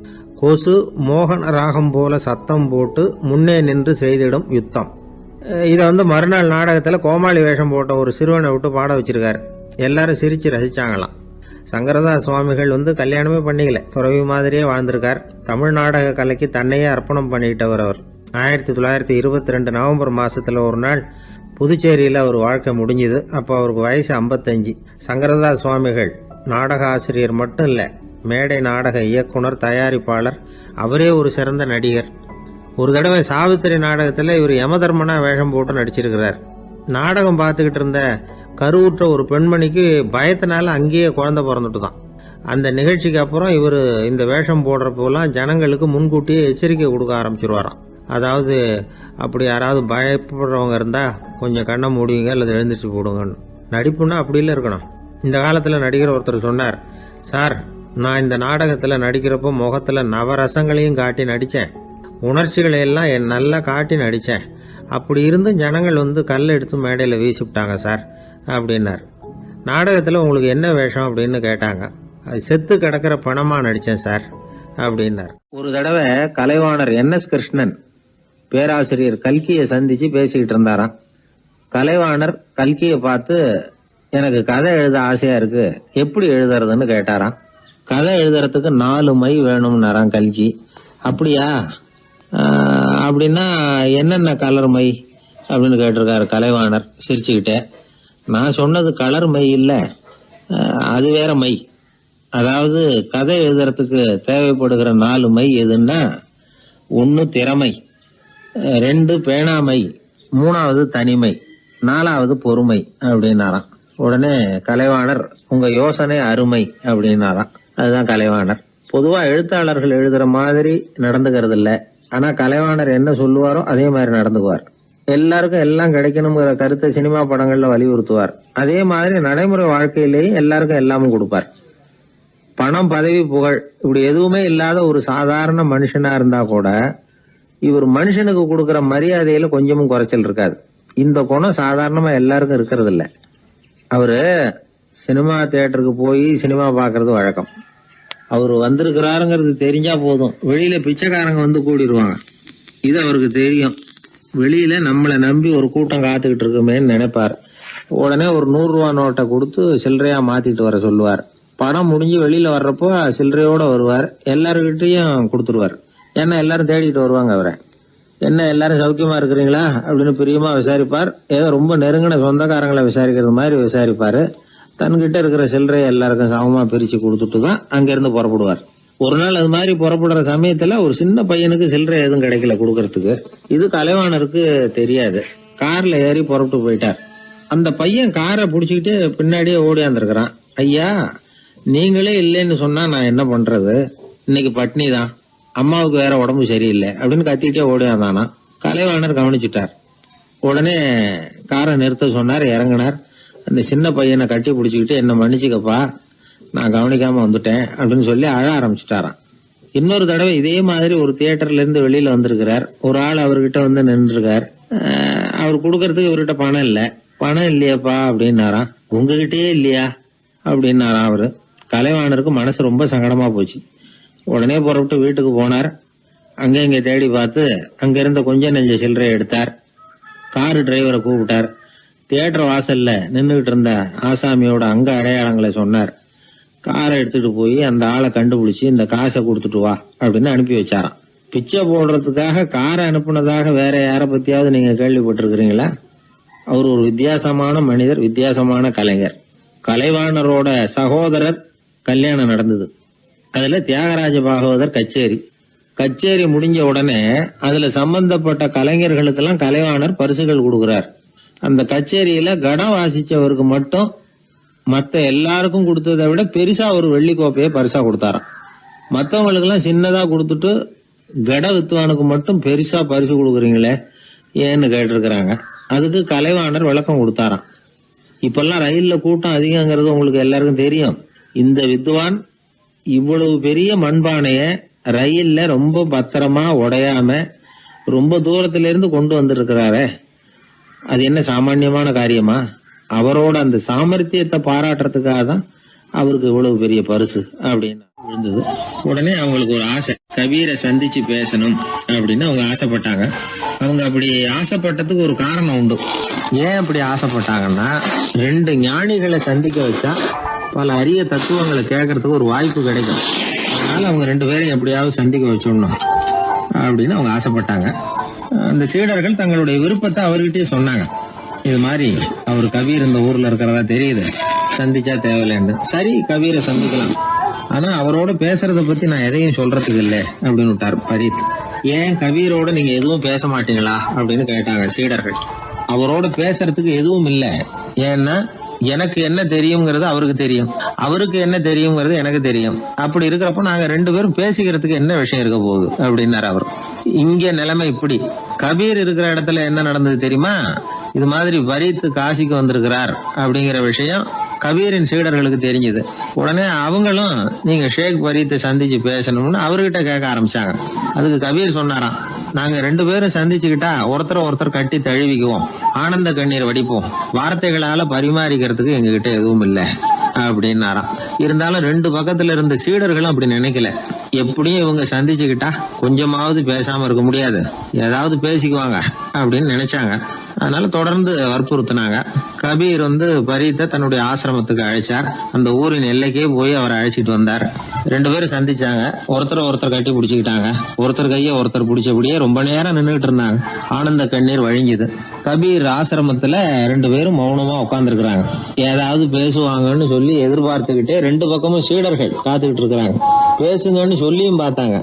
கொசு மோகன ராகம் போல சத்தம் போட்டு முன்னே நின்று செய்திடும் யுத்தம். இதை மறுநாள் நாடகத்தில் கோமாளி வேஷம் போட்ட ஒரு சிறுவனை விட்டு பாட வச்சிருக்காரு. எல்லாரும் சிரித்து ரசிச்சாங்களாம். சங்கரதாஸ் சுவாமிகள் கல்யாணமே பண்ணிக்கல, துறவி மாதிரியே வாழ்ந்திருக்கார். தமிழ் நாடக கலைக்கு தன்னையே அர்ப்பணம் பண்ணிக்கிட்டவர் அவர். 1922 நவம்பர் மாதத்தில் ஒரு நாள் புதுச்சேரியில் அவர் வாழ்க்கை முடிஞ்சுது. அப்போ அவருக்கு வயசு 55. சங்கரதாஸ் சுவாமிகள் நாடக ஆசிரியர் மட்டும் இல்லை, மேடை நாடக இயக்குனர், தயாரிப்பாளர். அவரே ஒரு சிறந்த நடிகர். ஒரு தடவை சாவித்திரி நாடகத்தில் இவர் யமதர்மனா வேஷம் போட்டு நடிச்சிருக்கிறார். நாடகம் பார்த்துக்கிட்டு இருந்த கருவுற்ற ஒரு பெண்மணிக்கு பயத்தினால அங்கேயே குழந்தை பிறந்துட்டு தான். அந்த நிகழ்ச்சிக்கு அப்புறம் இவர் இந்த வேஷம் போடுறப்போலாம் ஜனங்களுக்கு முன்கூட்டியே எச்சரிக்கை கொடுக்க ஆரம்பிச்சிருவாராம். அதாவது அப்படி யாராவது பயப்படுறவங்க இருந்தால் கொஞ்சம் கண்ணை மூடிங்க அல்லது எழுந்திரிச்சு போடுங்கன்னு. நடிப்புன்னா அப்படிலாம் இருக்கணும். இந்த காலத்தில் நடிகர் ஒருத்தர் சொன்னார், சார் நான் இந்த நாடகத்தில் நடிக்கிறப்போ முகத்தில் நவரசங்களையும் காட்டி நடித்தேன், உணர்ச்சிகளை எல்லாம் நல்லா காட்டி நடித்தேன். அப்படி இருந்தும் ஜனங்கள் கல் எடுத்து மேடையில் வீசிவிட்டாங்க சார் அப்படின்னார். நாடகத்தில் உங்களுக்கு என்ன வேஷம் அப்படின்னு கேட்டாங்க. அது செத்து கிடக்கிற பணமாக நடித்தேன் சார் அப்படின்னார். ஒரு தடவை கலைவாணர் NS கிருஷ்ணன் பேராசிரியர் கல்கியை சந்திச்சு பேசிக்கிட்டு இருந்தாராம். கலைவாணர் கல்கியை பார்த்து, எனக்கு கதை எழுத ஆசையா இருக்கு, எப்படி எழுதுறதுன்னு கேட்டாராம். கதை எழுதுறதுக்கு 4 மை வேணும்னாராம் கல்கி. அப்படியா, அப்படின்னா என்னென்ன கலர் மை அப்படின்னு கேட்டிருக்காரு கலைவாணர் சிரிச்சுக்கிட்டே. நான் சொன்னது கலர் மை இல்லை, அது வேற மை. அதாவது கதை எழுதுறதுக்கு தேவைப்படுகிற 4 மை எதுன்னா, 1 திறமை, 2 பேணாமை, 3வது தனிமை, 4வது பொறுமை அப்படின்னாராம். உடனே கலைவாணர், உங்க யோசனை அருமை அப்படின்னாராம். அதுதான் கலைவாணர். பொதுவா எழுத்தாளர்கள் எழுதுற மாதிரி நடந்துக்கிறது இல்லை. ஆனா கலைவாணர் என்ன சொல்லுவாரோ அதே மாதிரி நடந்துக்குவார். எல்லாருக்கும் எல்லாம் கிடைக்கணுங்கிற கருத்தை சினிமா படங்கள்ல வலியுறுத்துவார். அதே மாதிரி நடைமுறை வாழ்க்கையிலேயும் எல்லாருக்கும் எல்லாமும் கொடுப்பார். பணம், பதவி, புகழ் இப்படி எதுவுமே இல்லாத ஒரு சாதாரண மனுஷனா இருந்தா கூட இவர் மனுஷனுக்கு கொடுக்கற மரியாதையில கொஞ்சமும் குறைச்சல் இருக்காது. இந்த குணம் சாதாரணமா எல்லாருக்கும் இருக்கிறது இல்ல. அவரு சினிமா தியேட்டருக்கு போய் சினிமா பாக்குறது வழக்கம். அவரு வந்திருக்கிறாருங்கிறது தெரிஞ்சா போதும், வெளியில பிச்சைக்காரங்க கூடிடுவாங்க. இது அவருக்கு தெரியும். வெளியில நம்மளை நம்பி ஒரு கூட்டம் காத்துக்கிட்டு இருக்குமேன்னு நினைப்பார். உடனே ஒரு 100 ரூபா நோட்டை கொடுத்து சில்லறையா மாத்திட்டு வர சொல்லுவார். படம் முடிஞ்சு வெளியில வர்றப்போ சில்லறையோட வருவார். எல்லாருக்கிட்டையும் கொடுத்துருவார். ஏன்னா எல்லாரும் தேடிட்டு வருவாங்க அவரை. என்ன எல்லாரும் சௌக்கியமா இருக்கிறீங்களா அப்படின்னு பிரியமா விசாரிப்பார். ஏதோ ரொம்ப நெருங்கின சொந்தக்காரங்களை விசாரிக்கிறது மாதிரி விசாரிப்பாரு. தன்கிட்ட இருக்கிற சில்லறையை எல்லாருக்கும் சமமா பிரிச்சு கொடுத்துட்டு தான் அங்கிருந்து புறப்படுவார். ஒரு நாள் அது மாதிரி புறப்படுற சமயத்துல ஒரு சின்ன பையனுக்கு சில்லறை எதுவும் கிடைக்கல கொடுக்கறதுக்கு. இது கலைவாணருக்கு தெரியாது. கார்ல ஏறி புறப்பட்டு போயிட்டார். அந்த பையன் காரை புடிச்சுக்கிட்டு பின்னாடியே ஓடியாந்துருக்கிறான். ஐயா, நீங்களே இல்லைன்னு சொன்னா நான் என்ன பண்றது? இன்னைக்கு பட்னி தான், அம்மாவுக்கு வேற உடம்பு சரியில்லை அப்படின்னு கத்திக்கிட்டே ஓடியாந்தானா. கலைவாணர் கவனிச்சுட்டார். உடனே காரை நிறுத்த சொன்னார். இறங்கினார். அந்த சின்ன பையனை கட்டி பிடிச்சிக்கிட்டு, என்ன மன்னிச்சுக்கப்பா, நான் கவனிக்காம வந்துட்டேன் அப்படின்னு சொல்லி அழ ஆரம்பிச்சுட்டாராம். இன்னொரு தடவை இதே மாதிரி ஒரு தியேட்டர்ல இருந்து வெளியில வந்திருக்கிறார். ஒரு ஆள் அவர்கிட்ட நின்றுருக்கார். அவர் கொடுக்கறதுக்கு இவர்கிட்ட பணம் இல்ல. பணம் இல்லையாப்பா அப்படின்னாராம். உங்ககிட்டயே இல்லையா அப்படின்னாராம் அவரு. கலைவாணருக்கு மனசு ரொம்ப சங்கடமா போச்சு. உடனே புறப்பட்டு வீட்டுக்கு போனார். அங்க இங்க தேடி பார்த்து அங்க இருந்த கொஞ்சம் நெஞ்ச சில்லறை எடுத்தார். காரு டிரைவரை கூப்பிட்டார். தியேட்டர் வாசல்ல நின்றுகிட்டு இருந்த ஆசாமியோட அங்க அடையாளங்களை சொன்னார். காரை எடுத்துட்டு போய் அந்த ஆளை கண்டுபிடிச்சு இந்த காசை கொடுத்துட்டு வா அப்படின்னு அனுப்பி வச்சாராம். பிச்சை போடுறதுக்காக காரை அனுப்புனதாக வேற யாரை பத்தியாவது நீங்க கேள்விப்பட்டிருக்கிறீங்களா? அவர் ஒரு வித்தியாசமான மனிதர், வித்தியாசமான கலைஞர். கலைவாணரோட சகோதரர் கல்யாணம் நடந்தது. அதுல தியாகராஜ பாகவதர் கச்சேரி முடிஞ்ச உடனே அதுல சம்பந்தப்பட்ட கலைஞர்களுக்கெல்லாம் கலைவாணர் பரிசுகள் கொடுக்கிறார். அந்த கச்சேரியில கடம் வாசிச்சவருக்கு மட்டும் மத்த எல்லாருக்கும் கொடுத்ததை விட பெருசா ஒரு வெள்ளி கோப்பையை பரிசா கொடுத்தாராம். மத்தவங்களுக்கு எல்லாம் சின்னதா கொடுத்துட்டு கட வித்துவானுக்கு மட்டும் பெருசா பரிசு கொடுக்குறீங்களே ஏன்னு கேட்டிருக்கிறாங்க. அதுக்கு கலைவாணர் விளக்கம் கொடுத்தாராம். இப்பெல்லாம் ரயில்ல கூட்டம் அதிகங்கிறது உங்களுக்கு எல்லாருக்கும் தெரியும். இந்த வித்வான் இவ்வளவு பெரிய மண்பானைய ரயில்ல ரொம்ப பத்திரமா உடையாம ரொம்ப தூரத்துல இருந்து கொண்டு வந்திருக்கிறாரே, அது என்ன சாமான்யமான காரியமா? அவரோட அந்த சாமர்த்தியத்தை பாராட்டுறதுக்காக தான் அவருக்கு இவ்வளவு பெரிய பரிசு அப்படின்னு விழுந்தது. உடனே அவங்களுக்கு ஒரு ஆசை, கபீரை சந்திச்சு பேசணும் அப்படின்னு அவங்க ஆசைப்பட்டாங்க. அவங்க அப்படி ஆசைப்பட்டதுக்கு ஒரு காரணம் உண்டு. ஏன் அப்படி ஆசைப்பட்டாங்கன்னா, 2 ஞானிகளை சந்திக்க வச்சா பல அரிய தத்துவங்களை கேட்கறதுக்கு ஒரு வாய்ப்பு கிடைக்கும். அதனால அவங்க 2 பேரையும் எப்படியாவது சந்திக்க வச்சிடணும் அப்படின்னு அவங்க ஆசைப்பட்டாங்க. அந்த சீடர்கள் தங்களுடைய விருப்பத்தை அவர்கிட்டயே சொன்னாங்க. இது மாதிரி அவர் கபீர் இந்த ஊர்ல இருக்கிறதா தெரியுது, சந்திச்சா தேவையில்லைன்னு. சரி, கபீரை சந்திக்கலாம், ஆனா அவரோட பேசுறத பத்தி நான் எதையும் சொல்றதுக்கு இல்லை அப்படின்னு விட்டார் பரீத். ஏன் கபீரோட நீங்க எதுவும் பேச மாட்டீங்களா அப்படின்னு கேட்டாங்க சீடர்கள். அவரோட பேசுறதுக்கு எதுவும் இல்லை. ஏன்னா எனக்கு என்ன தெரியுங்கிறது அவருக்கு தெரியும், அவருக்கு என்ன தெரியுங்கிறது எனக்கு தெரியும். அப்படி இருக்கிறப்ப நாங்க 2 பேரும் பேசிக்கிறதுக்கு என்ன விஷயம் இருக்க போகுது அப்படின்னாரு அவர். இங்க நிலைமை இப்படி. கபீர் இருக்கிற இடத்துல என்ன நடந்தது தெரியுமா? இது மாதிரி பரீத் காசிக்கு வந்திருக்கிறார் அப்படிங்கிற விஷயம் கபீரின் சீடர்களுக்கு தெரிஞ்சது. உடனே அவங்களும் நீங்க ஷேக் பரீத்தை சந்திச்சு பேசணும்னு அவர்கிட்ட கேட்க ஆரம்பிச்சாங்க. அதுக்கு கபீர் சொன்னாராம், நாங்க 2 பேரும் சந்திச்சுக்கிட்டா ஒருத்தர் கட்டி தழுவிக்குவோம், ஆனந்த கண்ணீர் வடிப்போம், வார்த்தைகளால பரிமாறிக்கிறதுக்கு எங்ககிட்ட எதுவும் இல்லை அப்படின்னாராம். இருந்தாலும் 2 பக்கத்துல இருந்த சீடர்களும் அப்படி நினைக்கல. எப்படியும் இவங்க சந்திச்சுக்கிட்டா கொஞ்சமாவது பேசாம இருக்க முடியாது, ஏதாவது பேசிக்குவாங்க அப்படின்னு நினைச்சாங்க. அதனால தொடர்ந்து வற்புறுத்தினாங்க. கபீர் பரீத்தை தன்னுடைய ஆசிரமத்துக்கு அழைச்சார். அந்த ஊரின் எல்லைக்கே போய் அவரை அழைச்சிட்டு வந்தார். 2 பேரும் சந்திச்சாங்க. ஒருத்தர் கட்டி பிடிச்சுக்கிட்டாங்க. ஒருத்தர் கைய ஒருத்தர் பிடிச்சபடியே ரொம்ப நேரம் நின்றுட்டு இருந்தாங்க. ஆனந்த கண்ணீர் வழிஞ்சுது. கபீர் ஆசிரமத்துல 2 பேரும் மௌனமா உட்கார்ந்துருக்காங்க. ஏதாவது பேசுவாங்கன்னு சொல்லி எதிர்பார்த்துக்கிட்டே 2 பக்கமும் சீடர்கள் காத்துக்கிட்டு இருக்கிறாங்க. பேசுங்கன்னு சொல்லியும் பார்த்தாங்க.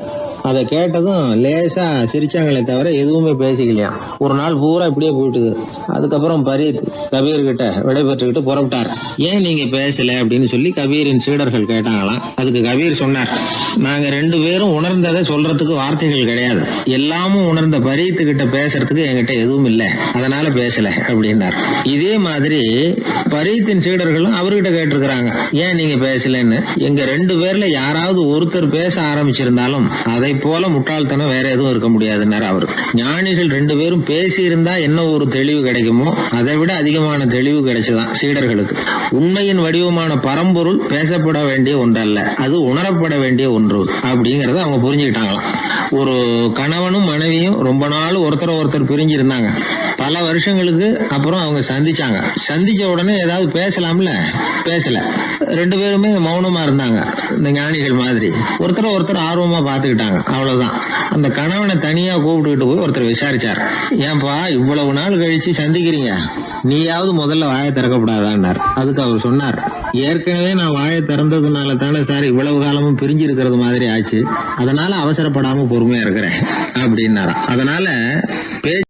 அதை கேட்டதும் லேசா சிரிச்சாங்களே தவிர எதுவுமே பேசிக்கலையாம். ஒரு நாள் பூரா இப்படியே போயிட்டுது. அதுக்கப்புறம் பரீத் கபீர் கிட்ட விடைபெற்றுக்கிட்டு புறப்பட்டார். ஏன் நீங்க பேசல அப்படின்னு சொல்லி கபீரின் சீடர்கள் கேட்டாங்களாம். அதுக்கு கபீர் சொன்னார், நாங்க 2 பேரும் உணர்ந்ததை சொல்றதுக்கு வார்த்தைகள் கிடையாது. எல்லாமும் உணர்ந்த பரீத்து கிட்ட பேசுறதுக்கு என்கிட்ட எதுவும் இல்லை, அதனால பேசல அப்படின்னார். இதே மாதிரி பரீத்தின் சீடர்களும் அவர்கிட்ட கேட்டிருக்கிறாங்க, ஏன் நீங்க பேசலன்னு. எங்க 2 பேர்ல யாராவது ஒருத்தர் பேச ஆரம்பிச்சிருந்தாலும் அதை போல முட்டாள்தனம் வேற எதுவும் இருக்க முடியாதுன்னாரு அவரு. ஞானிகள் 2 பேரும் பேசி இருந்தா என்ன ஒரு தெளிவு கிடைக்குமோ அதை விட அதிகமான தெளிவு கிடைச்சதான் சீடர்களுக்கு. உண்மையின் வடிவமான பரம்பொருள் பேசப்பட வேண்டிய ஒன்றல்ல, அது உணரப்பட வேண்டிய ஒன்று அப்படிங்கறத அவங்க புரிஞ்சுக்கிட்டாங்களாம். ஒரு கணவனும் மனைவியும் ரொம்ப நாள் ஒருத்தர் பிரிஞ்சிருந்தாங்க. பல வருஷங்களுக்கு அப்புறம் அவங்க சந்திச்ச உடனே ஏதாவது பேசலாம்ல, பேசல. 2 பேருமே மௌனமா இருந்தாங்க. இந்த ஞானிகள் மாதிரி ஒருத்தர் ஆர்வமா பாத்துக்கிட்டாங்க, அவ்வளவுதான். அந்த கணவனை தனியா கூப்பிட்டுக்கிட்டு போய் ஒருத்தர் விசாரிச்சார், ஏன்பா இவ்வளவு நாள் கழிச்சு சந்திக்கிறீங்க, நீயாவது முதல்ல வாயை திறக்கப்படாதான்னார். அதுக்கு அவர் சொன்னார், ஏற்கனவே நான் வாயை திறந்ததுனால தானே சார் இவ்வளவு காலமும் பிரிஞ்சு இருக்கிறது மாதிரி ஆச்சு, அதனால அவசரப்படாம பொறுமையா இருக்கிறேன் அப்படின்னாராம். அதனால